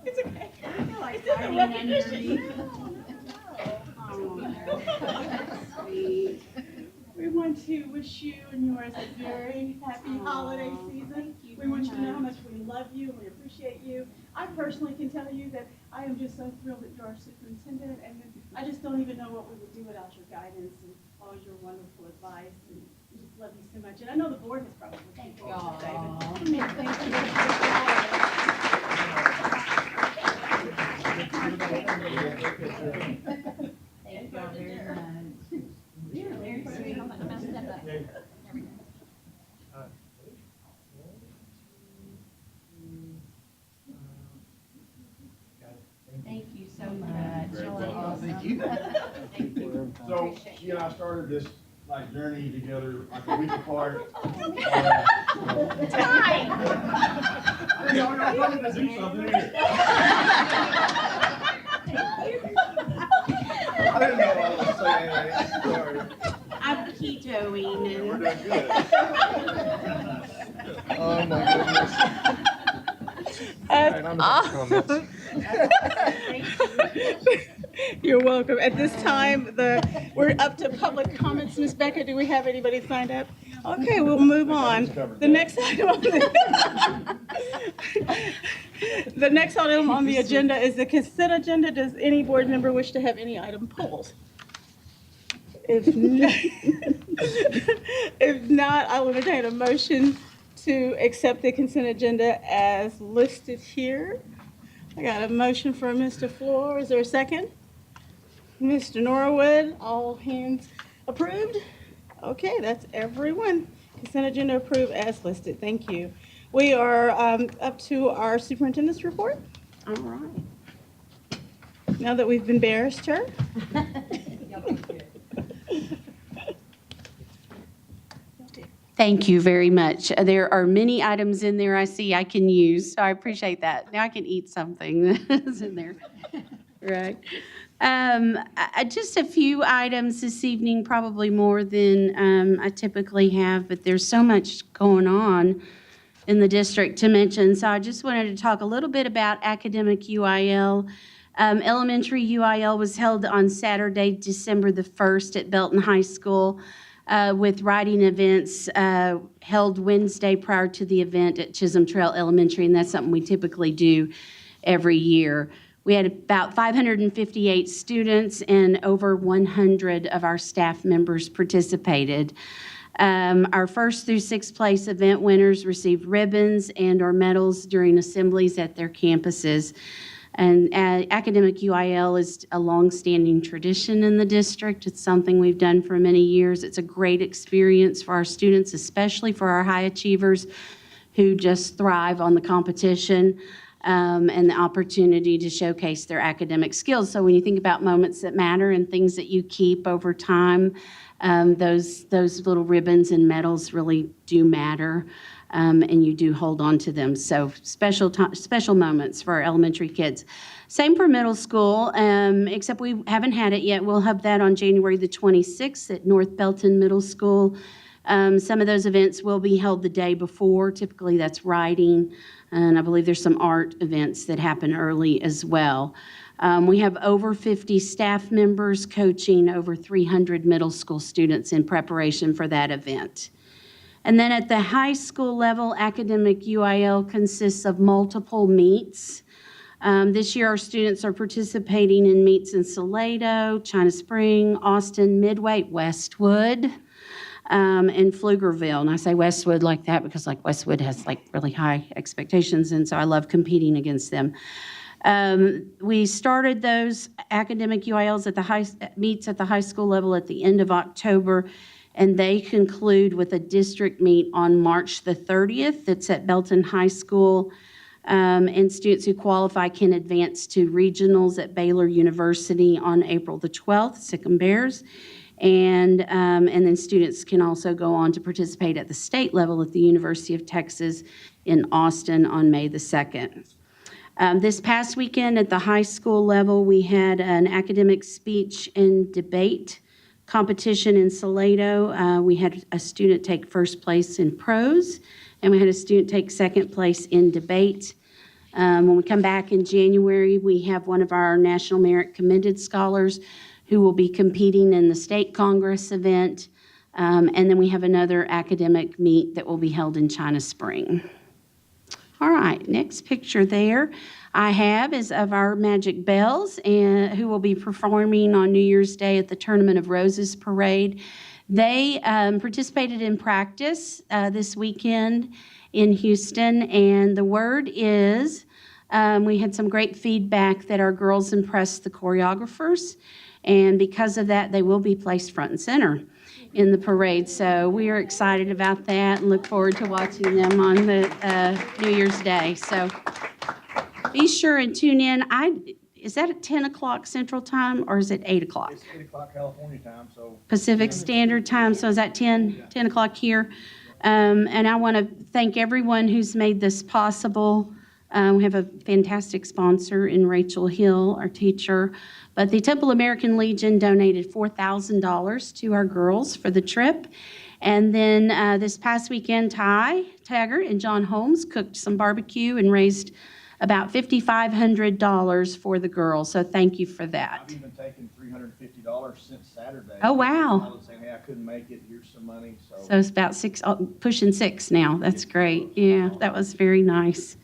It's just a recognition. We want to wish you and yours a very happy holiday season. We want you to know how much we love you and we appreciate you. I personally can tell you that I am just so thrilled that you're our superintendent, and I just don't even know what we would do without your guidance and all your wonderful advice. And we just love you so much. And I know the board has probably thank you, David. Thank you all very much. Thank you so much. Y'all are awesome. Thank you. Thank you. So she and I started this like journey together like a week apart. Y'all wanted to do something. I didn't know what I was saying. Sorry. I'm ketoing We're and doing good. Oh my goodness. You're welcome. At this time, we're up to public comments. Ms. Becker, do we have anybody signed up? Okay, we'll move on. The next item on the next item on the agenda is the consent agenda. Does any board member wish to have any item pulled? If not, I will entertain a motion to accept the consent agenda as listed here. I got a motion from Mr. Floor. Is there a second? Mr. Norwood, all hands approved? Okay, that's everyone. Consent agenda approved as listed. Thank you. We are up to our superintendent's report. all right. Now that we've embarrassed her. Thank you very much. There are many items in there I see I can use, so I appreciate that. Now I can eat something that's in there. Right. Just a few items this evening, probably more than I typically have, but there's so much going on in the district to mention. So I just wanted to talk a little bit about academic UIL. Elementary UIL was held on Saturday, December the 1st at Belton High School, with writing events held Wednesday prior to the event at Chisholm Trail Elementary, and that's something we typically do every year. We had about 558 students, and over 100 of our staff members participated. Our first through sixth place event winners received ribbons and/or medals during assemblies at their campuses. And academic UIL is a longstanding tradition in the district. It's something we've done for many years. It's a great experience for our students, especially for our high achievers who just thrive on the competition and the opportunity to showcase their academic skills. So when you think about moments that matter and things that you keep over time, those little ribbons and medals really do matter. And you do hold on to them. So special moments for our elementary kids. Same for middle school, except we haven't had it yet. We'll have that on January the 26th at North Belton Middle School. Some of those events will be held the day before. Typically that's writing, and I believe there's some art events that happen early as well. We have over 50 staff members coaching over 300 middle school students in preparation for that event. And then at the high school level, academic UIL consists of multiple meets. This year, our students are participating in meets in Salado, China Spring, Austin, Midway, Westwood, and Pflugerville. And I say Westwood like that because like Westwood has like really high expectations, and so I love competing against them. We started those academic UILs at the meets at the high school level at the end of October, and they conclude with a district meet on March the 30th. It's at Belton High School, and students who qualify can advance to regionals at Baylor University on April the 12th, Sick'em Bears, and then students can also go on to participate at the state level at the University of Texas in Austin on May the 2nd. This past weekend at the high school level, we had an academic speech and debate competition in Salado. We had a student take first place in prose, and we had a student take second place in debate. When we come back in January, we have one of our National Merit Commended Scholars who will be competing in the State Congress event, and then we have another academic meet that will be held in China Spring. All right, next picture there I have is of our Magic Bells, who will be performing on New Year's Day at the Tournament of Roses Parade. They participated in practice this weekend in Houston, and the word is we had some great feedback that our girls impressed the choreographers, and because of that, they will be placed front and center in the parade. So we are excited about that and look forward to watching them on the New Year's Day. So be sure and tune in. is that at 10 o'clock Central Time or is it 8 o'clock? It's 8 o'clock California time, so. Pacific Standard Time, so is that 10 o'clock here? And I want to thank everyone who's made this possible. We have a fantastic sponsor in Rachel Hill, our teacher. But the Temple American Legion donated $4,000 to our girls for the trip. And then this past weekend, Ty Taggart and John Holmes cooked some barbecue and raised about $5,500 for the girls. So thank you for that. I've even taken $350 since Saturday. Oh, wow. I was saying, hey, I couldn't make it, here's some money, so. So it's about pushing six now. That's great. Yeah, that was very nice.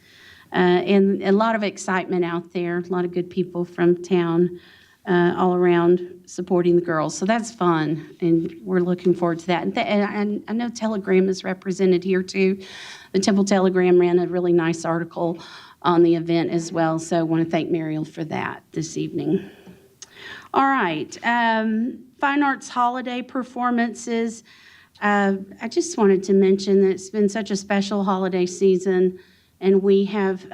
And a lot of excitement out there, a lot of good people from town all around supporting the girls. So that's fun, and we're looking forward to that. And I know Telegram is represented here too. The Temple Telegram ran a really nice article on the event as well, so I want to thank Mariel for that this evening. All right, Fine Arts Holiday performances. I just wanted to mention that it's been such a special holiday season, and we have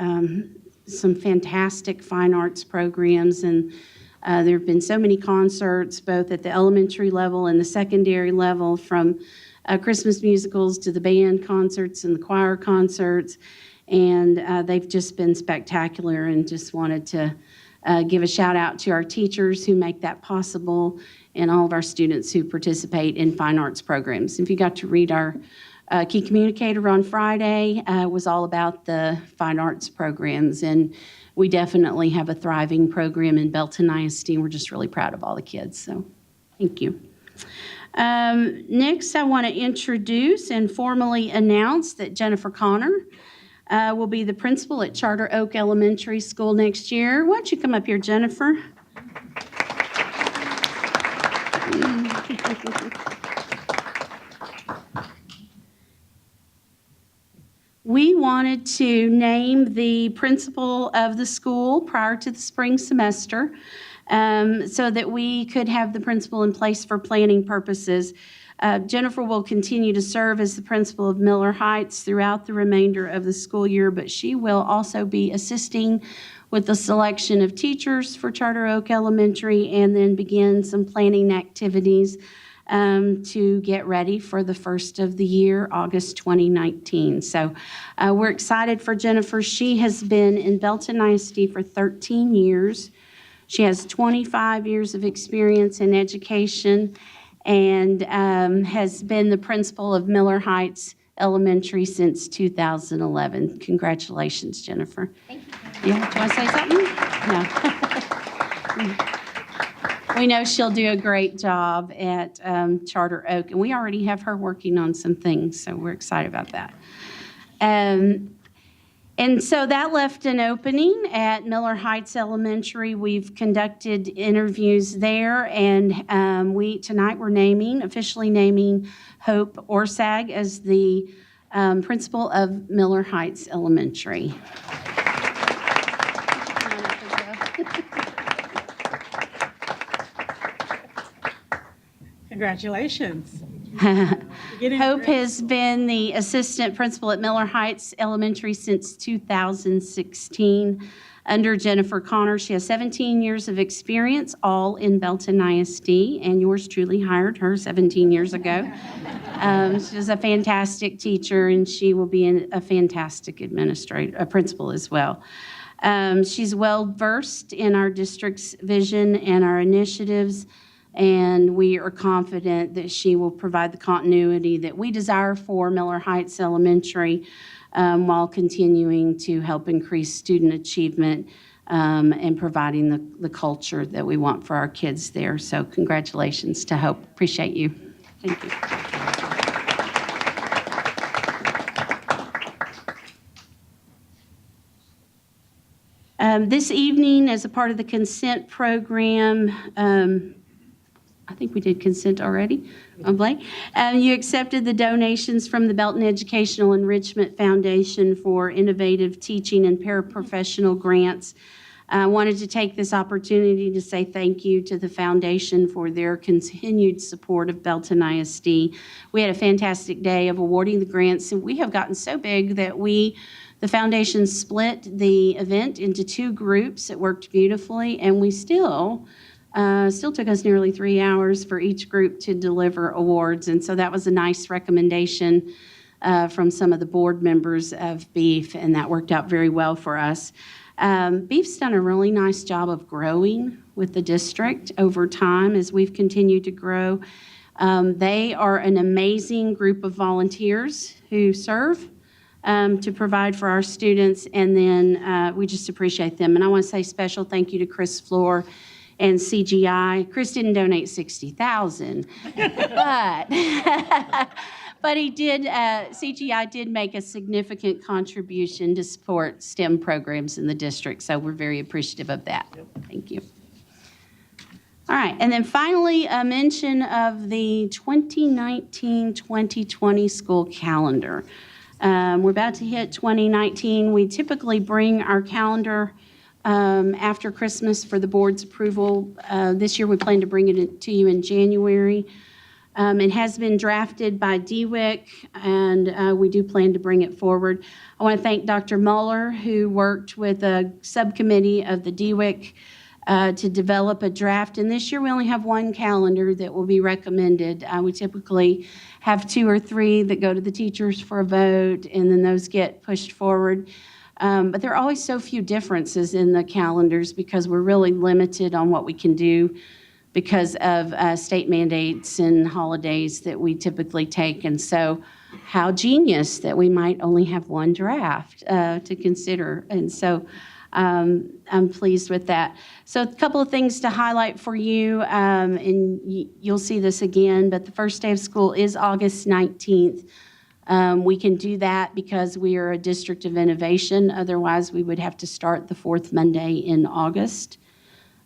some fantastic fine arts programs, and there have been so many concerts, both at the elementary level and the secondary level, from Christmas musicals to the band concerts and the choir concerts, and they've just been spectacular, and just wanted to give a shout out to our teachers who make that possible, and all of our students who participate in fine arts programs. If you got to read our Key Communicator on Friday, it was all about the fine arts programs, and we definitely have a thriving program in Belton ISD. We're just really proud of all the kids, so thank you. Next, I want to introduce and formally announce that Jennifer Connor will be the principal at Charter Oak Elementary School next year. Why don't you come up here, Jennifer? We wanted to name the principal of the school prior to the spring semester so that we could have the principal in place for planning purposes. Jennifer will continue to serve as the principal of Miller Heights throughout the remainder of the school year, but she will also be assisting with the selection of teachers for Charter Oak Elementary, and then begin some planning activities to get ready for the first of the year, August 2019. So we're excited for Jennifer. She has been in Belton ISD for 13 years. She has 25 years of experience in education, and has been the principal of Miller Heights Elementary since 2011. Congratulations, Jennifer. Thank you. Yeah, do you want to say something? No. We know she'll do a great job at Charter Oak, and we already have her working on some things, so we're excited about that. And so that left an opening at Miller Heights Elementary. We've conducted interviews there, and tonight we're officially naming Hope Orsag as the principal of Miller Heights Elementary. Congratulations. Hope has been the assistant principal at Miller Heights Elementary since 2016 under Jennifer Connor. She has 17 years of experience, all in Belton ISD, and yours truly hired her 17 years ago. She's a fantastic teacher, and she will be a fantastic principal as well. She's well-versed in our district's vision and our initiatives, and we are confident that she will provide the continuity that we desire for Miller Heights Elementary, while continuing to help increase student achievement and providing the culture that we want for our kids there. So congratulations to Hope. Appreciate you. Thank you. This evening, as a part of the consent program, I think we did consent already on Blake. You accepted the donations from the Belton Educational Enrichment Foundation for innovative teaching and paraprofessional grants I wanted to take this opportunity to say thank you to the foundation for their continued support of Belton ISD. We had a fantastic day of awarding the grants, and we have gotten so big that the foundation split the event into 2 groups. It worked beautifully, and we still took us nearly 3 hours for each group to deliver awards, and so that was a nice recommendation from some of the board members of Beef, and that worked out very well for us. Beef's done a really nice job of growing with the district over time as we've continued to grow. They are an amazing group of volunteers who serve to provide for our students, and then we just appreciate them. And I want to say special thank you to Chris Floor and CGI. Chris didn't donate $60,000, but he did. CGI did make a significant contribution to support STEM programs in the district, so we're very appreciative of that. Thank you. All right, and then finally, a mention of the 2019-2020 school calendar. We're about to hit 2019. We typically bring our calendar after Christmas for the board's approval. This year, we plan to bring it to you in January. It has been drafted by DWIC, and we do plan to bring it forward. I want to thank Dr. Mueller, who worked with a subcommittee of the DWIC to develop a draft. And this year, we only have 1 calendar that will be recommended. We typically have 2 or 3 that go to the teachers for a vote, and then those get pushed forward. But there are always so few differences in the calendars because we're really limited on what we can do because of state mandates and holidays that we typically take. And so how genius that we might only have 1 draft to consider. And so I'm pleased with that. So a couple of things to highlight for you, and you'll see this again, but the first day of school is August 19th. We can do that because we are a district of innovation. Otherwise, we would have to start the 4th Monday in August.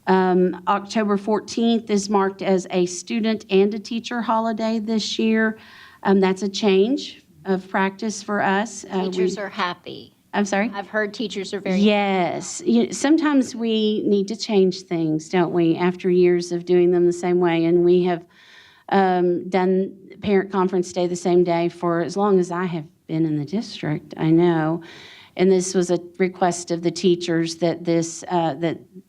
October 14th is marked as a student and a teacher holiday this year. That's a change of practice for us. Teachers are happy. I'm sorry? I've heard teachers are very Yes. Sometimes we need to change things, don't we, after years of doing them the same way. And we have done Parent Conference Day the same day for as long as I have been in the district, I know. And this was a request of the teachers that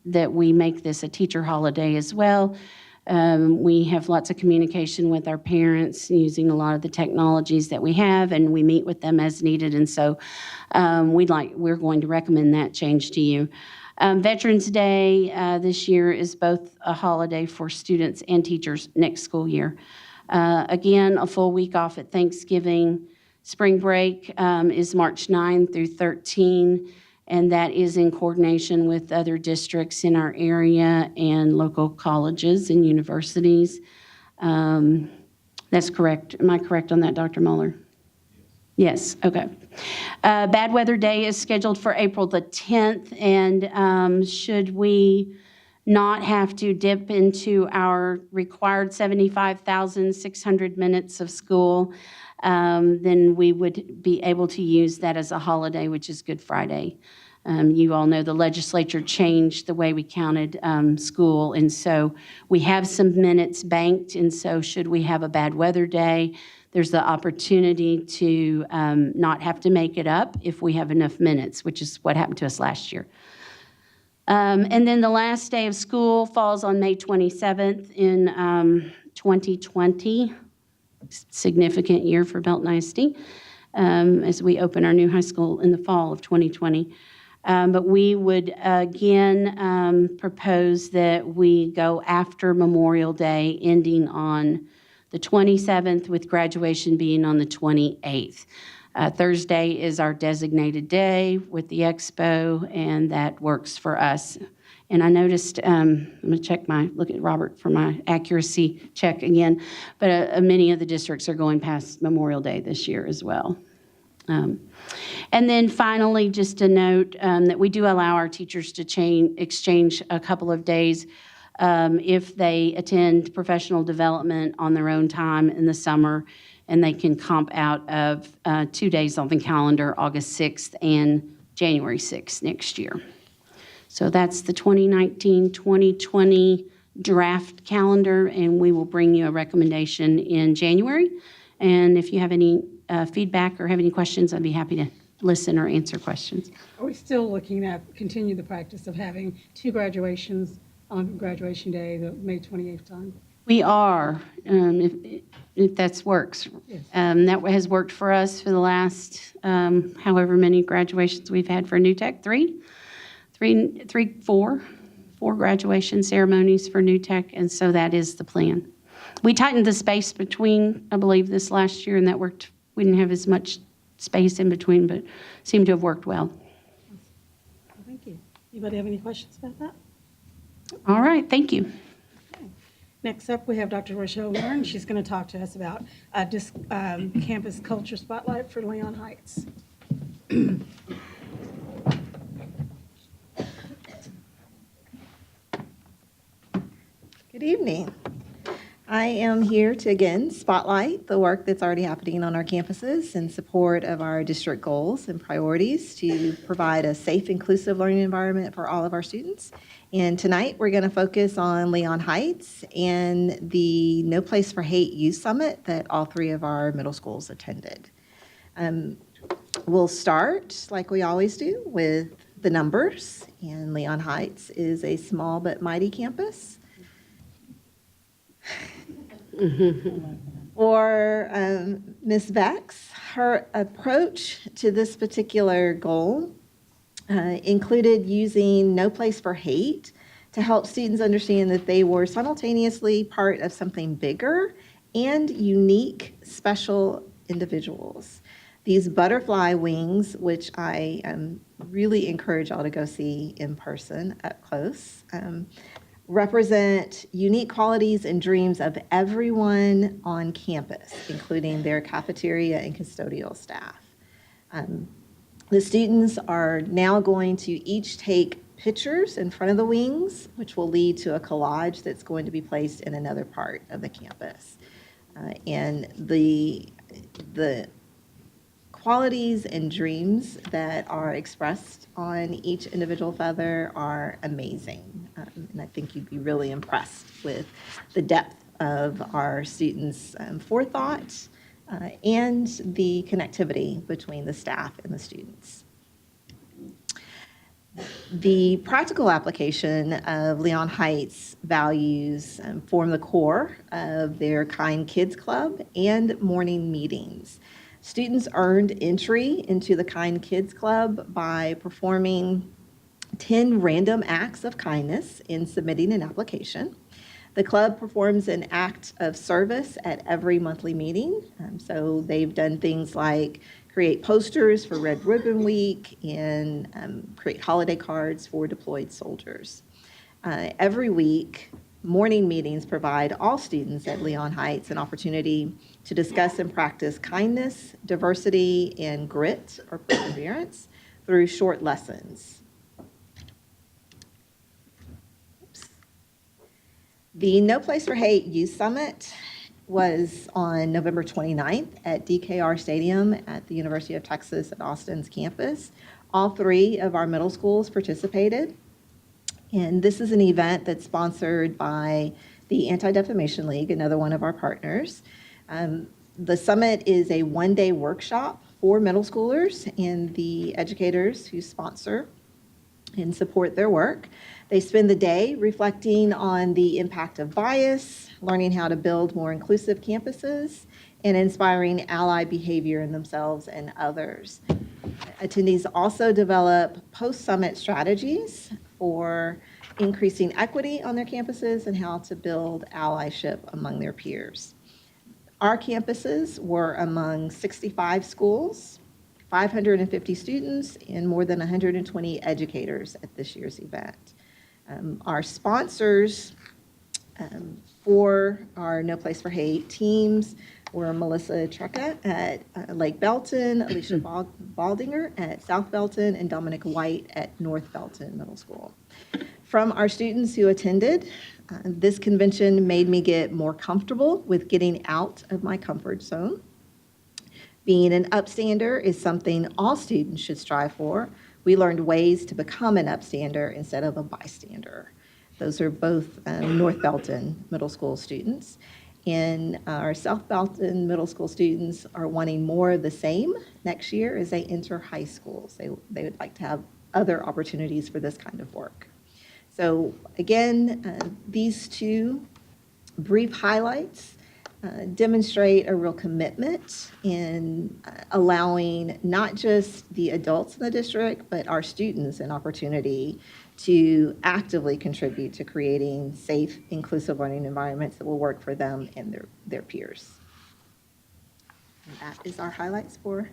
that we make this a teacher holiday as well. We have lots of communication with our parents using a lot of the technologies that we have, and we meet with them as needed. And so we're going to recommend that change to you. Veterans Day this year is both a holiday for students and teachers next school year. Again, a full week off at Thanksgiving. Spring break is March 9 through 13, and that is in coordination with other districts in our area and local colleges and universities. That's correct. Am I correct on that, Dr. Mueller? Yes, okay. Bad Weather Day is scheduled for April the 10th, and should we not have to dip into our required 75,600 minutes of school, then we would be able to use that as a holiday, which is Good Friday. You all know the legislature changed the way we counted school, and so we have some minutes banked, and so should we have a bad weather day, there's the opportunity to not have to make it up if we have enough minutes, which is what happened to us last year. And then the last day of school falls on May 27th in 2020. Significant year for Belton ISD as we open our new high school in the fall of 2020. But we would again propose that we go after Memorial Day, ending on the 27th, with graduation being on the 28th. Thursday is our designated day with the expo, and that works for us. And I noticed, I'm going to look at Robert for my accuracy check again, but many of the districts are going past Memorial Day this year as well. And then finally, just a note that we do allow our teachers to exchange a couple of days if they attend professional development on their own time in the summer, and they can comp out of 2 days on the calendar, August 6th and January 6th next year. So that's the 2019-2020 draft calendar, and we will bring you a recommendation in January. And if you have any feedback or have any questions, I'd be happy to listen or answer questions. Are we still looking at continue the practice of having 2 graduations on graduation day, the May 28th time? We are, if that works. Yes. That has worked for us for the last however many graduations we've had for New Tech, four graduation ceremonies for New Tech, and so that is the plan. We tightened the space between, I believe, this last year, and that worked. We didn't have as much space in between, but seemed to have worked well. Thank you. Anybody have any questions about that? All right, thank you. Next up, we have Dr. Rochelle Warren. She's going to talk to us about campus culture spotlight for Leon Heights. Good evening. I am here to again spotlight the work that's already happening on our campuses in support of our district goals and priorities to provide a safe, inclusive learning environment for all of our students. And tonight we're going to focus on Leon Heights and the No Place for Hate Youth Summit that all 3 of our middle schools attended. We'll start, like we always do, with the numbers. And Leon Heights is a small but mighty campus. Or Ms. Bex, her approach to this particular goal included using No Place for Hate to help students understand that they were simultaneously part of something bigger and unique, special individuals. These butterfly wings, which I really encourage y'all to go see in person up close, represent unique qualities and dreams of everyone on campus, including their cafeteria and custodial staff. The students are now going to each take pictures in front of the wings, which will lead to a collage that's going to be placed in another part of the campus. And the qualities and dreams that are expressed on each individual feather are amazing. And I think you'd be really impressed with the depth of our students' forethought and the connectivity between the staff and the students. The practical application of Leon Heights values form the core of their Kind Kids Club and morning meetings. Students earned entry into the Kind Kids Club by performing 10 random acts of kindness in submitting an application. The club performs an act of service at every monthly meeting. So they've done things like create posters for Red Ribbon Week and create holiday cards for deployed soldiers. Every week, morning meetings provide all students at Leon Heights an opportunity to discuss and practice kindness, diversity, and grit or perseverance through short lessons. The No Place for Hate Youth Summit was on November 29th at DKR Stadium at the University of Texas at Austin's campus. All 3 of our middle schools participated. And this is an event that's sponsored by the Anti-Defamation League, another one of our partners. The summit is a one-day workshop for middle schoolers and the educators who sponsor and support their work. They spend the day reflecting on the impact of bias, learning how to build more inclusive campuses, and inspiring ally behavior in themselves and others. Attendees also develop post-summit strategies for increasing equity on their campuses and how to build allyship among their peers. Our campuses were among 65 schools, 550 students, and more than 120 educators at this year's event. Our sponsors for our No Place for Hate teams were Melissa Trecca at Lake Belton, Alicia Baldinger at South Belton, and Dominic White at North Belton Middle School. From our students who attended, this convention made me get more comfortable with getting out of my comfort zone. Being an upstander is something all students should strive for, We learned ways to become an upstander instead of a bystander. Those are both North Belton Middle School students. And our South Belton Middle School students are wanting more of the same next year as they enter high schools. They would like to have other opportunities for this kind of work. So again, these two brief highlights demonstrate a real commitment in allowing not just the adults in the district, but our students an opportunity to actively contribute to creating safe, inclusive learning environments that will work for them and their peers. And that is our highlights for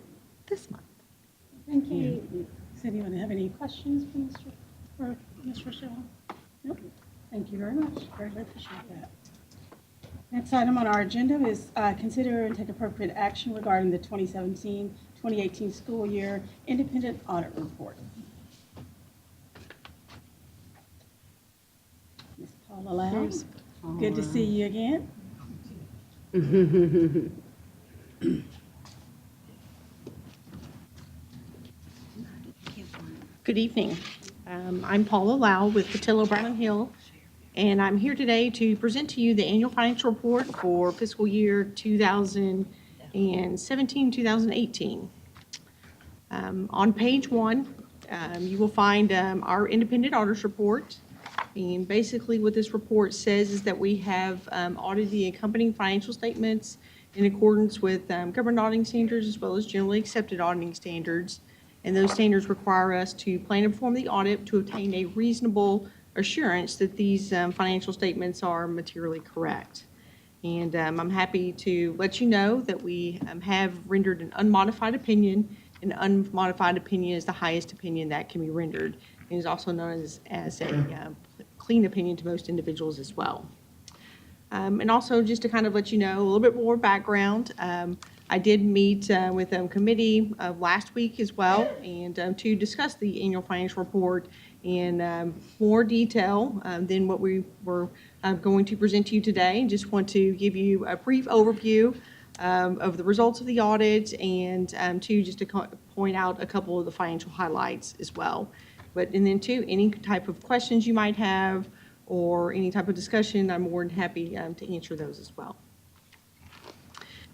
this month. Thank you. Does anyone have any questions for Ms. Rochelle? Nope. Thank you very much. Very much appreciate that. Next item on our agenda is consider and take appropriate action regarding the 2017-2018 school year independent audit report. Ms. Paula Lau, good to see you again. Good evening. I'm Paula Lau with Patillo Brown & Hill, and I'm here today to present to you the annual financial report for fiscal year 2017-2018. On page 1, you will find our independent auditors report. And basically what this report says is that we have audited the accompanying financial statements in accordance with government auditing standards as well as generally accepted auditing standards. And those standards require us to plan and perform the audit to obtain a reasonable assurance that these financial statements are materially correct. And I'm happy to let you know that we have rendered an unmodified opinion. An unmodified opinion is the highest opinion that can be rendered. It is also known as a clean opinion to most individuals as well. And also just to kind of let you know a little bit more background, I did meet with committee last week as well, and to discuss the annual financial report in more detail than what we were going to present to you today. Just want to give you a brief overview of the results of the audit and just to point out a couple of the financial highlights as well. And then any type of questions you might have or any type of discussion, I'm more than happy to answer those as well.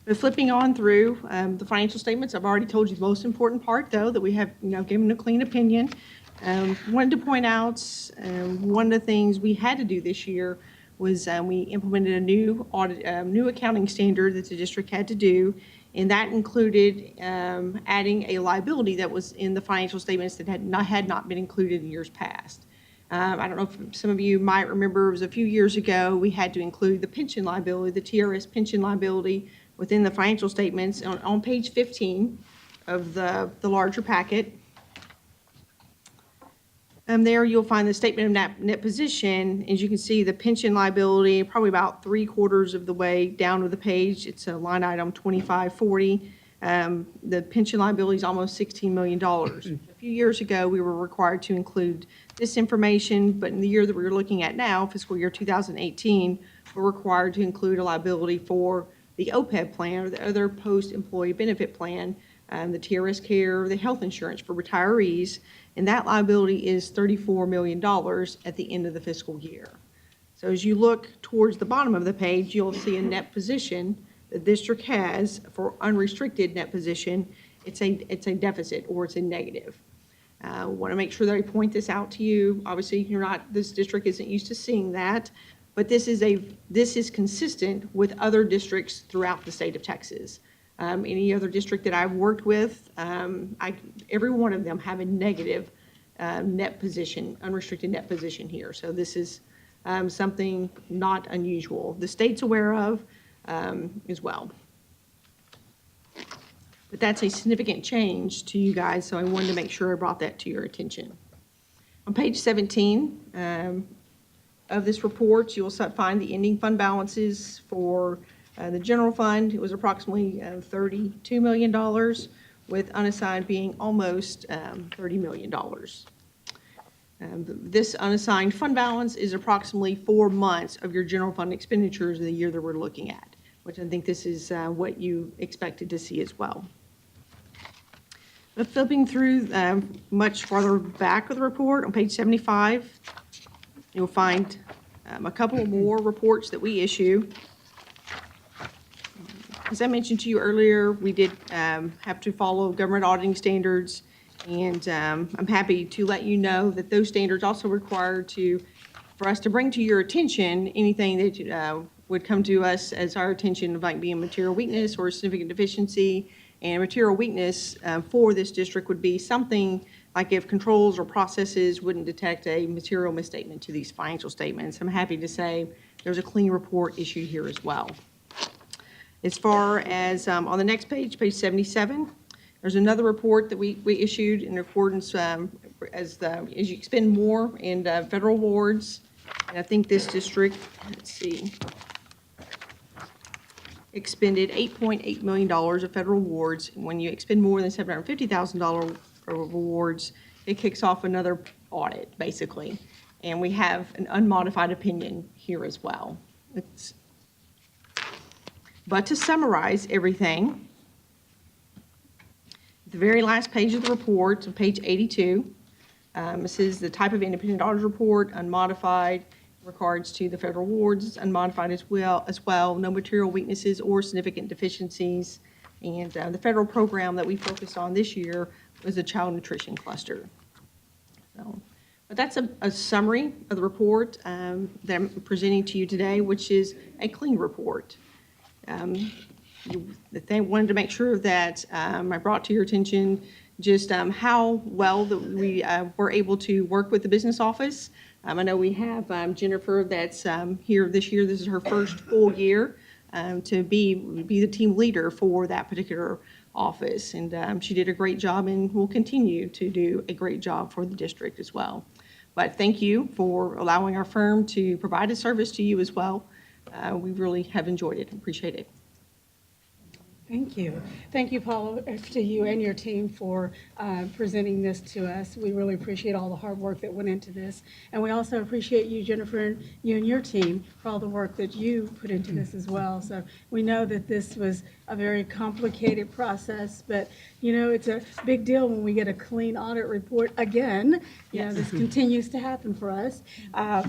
But flipping on through the financial statements, I've already told you the most important part, though, that we have given a clean opinion. Wanted to point out one of the things we had to do this year was we implemented a new new accounting standard that the district had to do, and that included adding a liability that was in the financial statements that had not been included in years past. I don't know if some of you might remember, it was a few years ago, we had to include the pension liability, the TRS pension liability within the financial statements on page 15 of the larger packet. There you'll find the statement of net position. As you can see, the pension liability, probably about 3/4 of the way down to the page. It's a line item 2540. The pension liability is almost $16 million. A few years ago, we were required to include this information, but in the year that we're looking at now, fiscal year 2018, we're required to include a liability for the OPEB plan, or the other post-employee benefit plan, the TRS care, the health insurance for retirees, and that liability is $34 million at the end of the fiscal year. So as you look towards the bottom of the page, you'll see a net position the district has for unrestricted net position. It's a deficit, or it's a negative. I want to make sure that I point this out to you. Obviously, this district isn't used to seeing that, but this is consistent with other districts throughout the state of Texas. Any other district that I've worked with, every one of them have a negative net position, unrestricted net position here. So this is something not unusual. The state's aware of as well. But that's a significant change to you guys, so I wanted to make sure I brought that to your attention. On page 17 of this report, you'll find the ending fund balances for the general fund. It was approximately $32 million, with unassigned being almost $30 million. This unassigned fund balance is approximately 4 months of your general fund expenditures in the year that we're looking at, which I think this is what you expected to see as well. But flipping through much farther back of the report, on page 75, you'll find a couple more reports that we issue. As I mentioned to you earlier, we did have to follow government auditing standards, and I'm happy to let you know that those standards also require for us to bring to your attention anything that would come to us as our attention of like being material weakness or significant deficiency. And material weakness for this district would be something like if controls or processes wouldn't detect a material misstatement to these financial statements. I'm happy to say there's a clean report issued here as well. As far as on the next page, page 77, there's another report that we issued in accordance as you expend more in federal awards. And I think this district, let's see, expended $8.8 million of federal awards. When you expend more than $750,000 of awards, it kicks off another audit, basically. And we have an unmodified opinion here as well. But to summarize everything, the very last page of the report, on page 82, this is the type of independent audit report, unmodified, in regards to the federal awards, unmodified as well, no material weaknesses or significant deficiencies. And the federal program that we focused on this year was the child nutrition cluster. So, but that's a summary of the report that I'm presenting to you today, which is a clean report. They wanted to make sure that I brought to your attention just how well that we were able to work with the business office. I know we have Jennifer that's here this year. This is her first full year to be the team leader for that particular office. And she did a great job and will continue to do a great job for the district as well. But thank you for allowing our firm to provide a service to you as well. We really have enjoyed it. Appreciate it. Thank you. Thank you, Paula, to you and your team for presenting this to us. We really appreciate all the hard work that went into this. And we also appreciate you, Jennifer, and you and your team for all the work that you put into this as well. So we know that this was a very complicated process, but, you know, it's a big deal when we get a clean audit report again. You know, this continues to happen for us.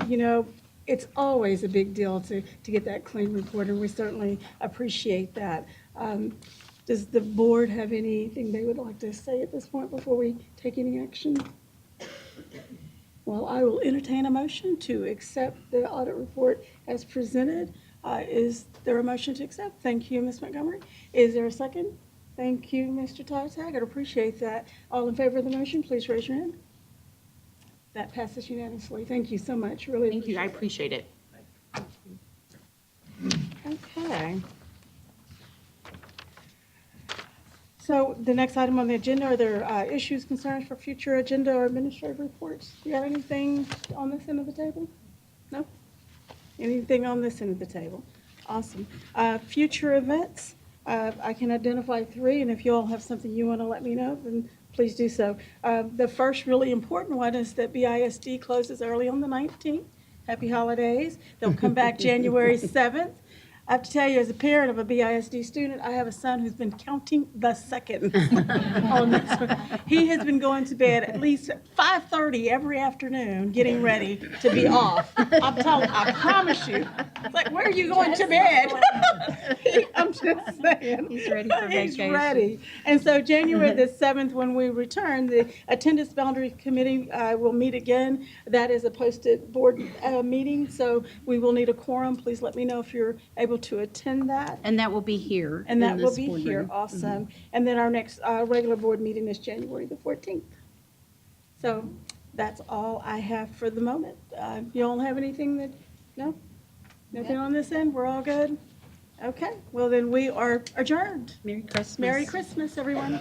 You know, it's always a big deal to get that clean report, and we certainly appreciate that. Does the board have anything they would like to say at this point before we take any action? Well, I will entertain a motion to accept the audit report as presented. Is there a motion to accept? Thank you, Ms. Montgomery. Is there a second? Thank you, Mr. Todd Taggart. Appreciate that. All in favor of the motion, please raise your hand. That passes unanimously. Thank you so much. Really Thank you. I appreciate it. Okay. So the next item on the agenda, are there issues, concerns for future agenda or administrative reports? Do you have anything on this end of the table? No? Anything on this end of the table? Awesome. Future events, I can identify 3, and if you all have something you want to let me know, then please do so. The first really important one is that BISD closes early on the 19th. Happy holidays. They'll come back January 7th. I have to tell you, as a parent of a BISD student, I have a son who's been counting the seconds on this one. He has been going to bed at least 5:30 every afternoon, getting ready to be off. I promise you. It's like, where are you going to bed? I'm just saying. He's ready for vacation. He's ready. And so January the 7th, when we return, the Attendance Boundary Committee will meet again. That is a posted board meeting, so we will need a quorum. Please let me know if you're able to attend that. And that will be here. And that in will this be here, boardroom. awesome. And then our next regular board meeting is January the 14th. So that's all I have for the moment. You all have anything that, no? Nothing on this end? We're all good? Okay, well then we are adjourned. Merry Christmas. Merry Christmas, everyone.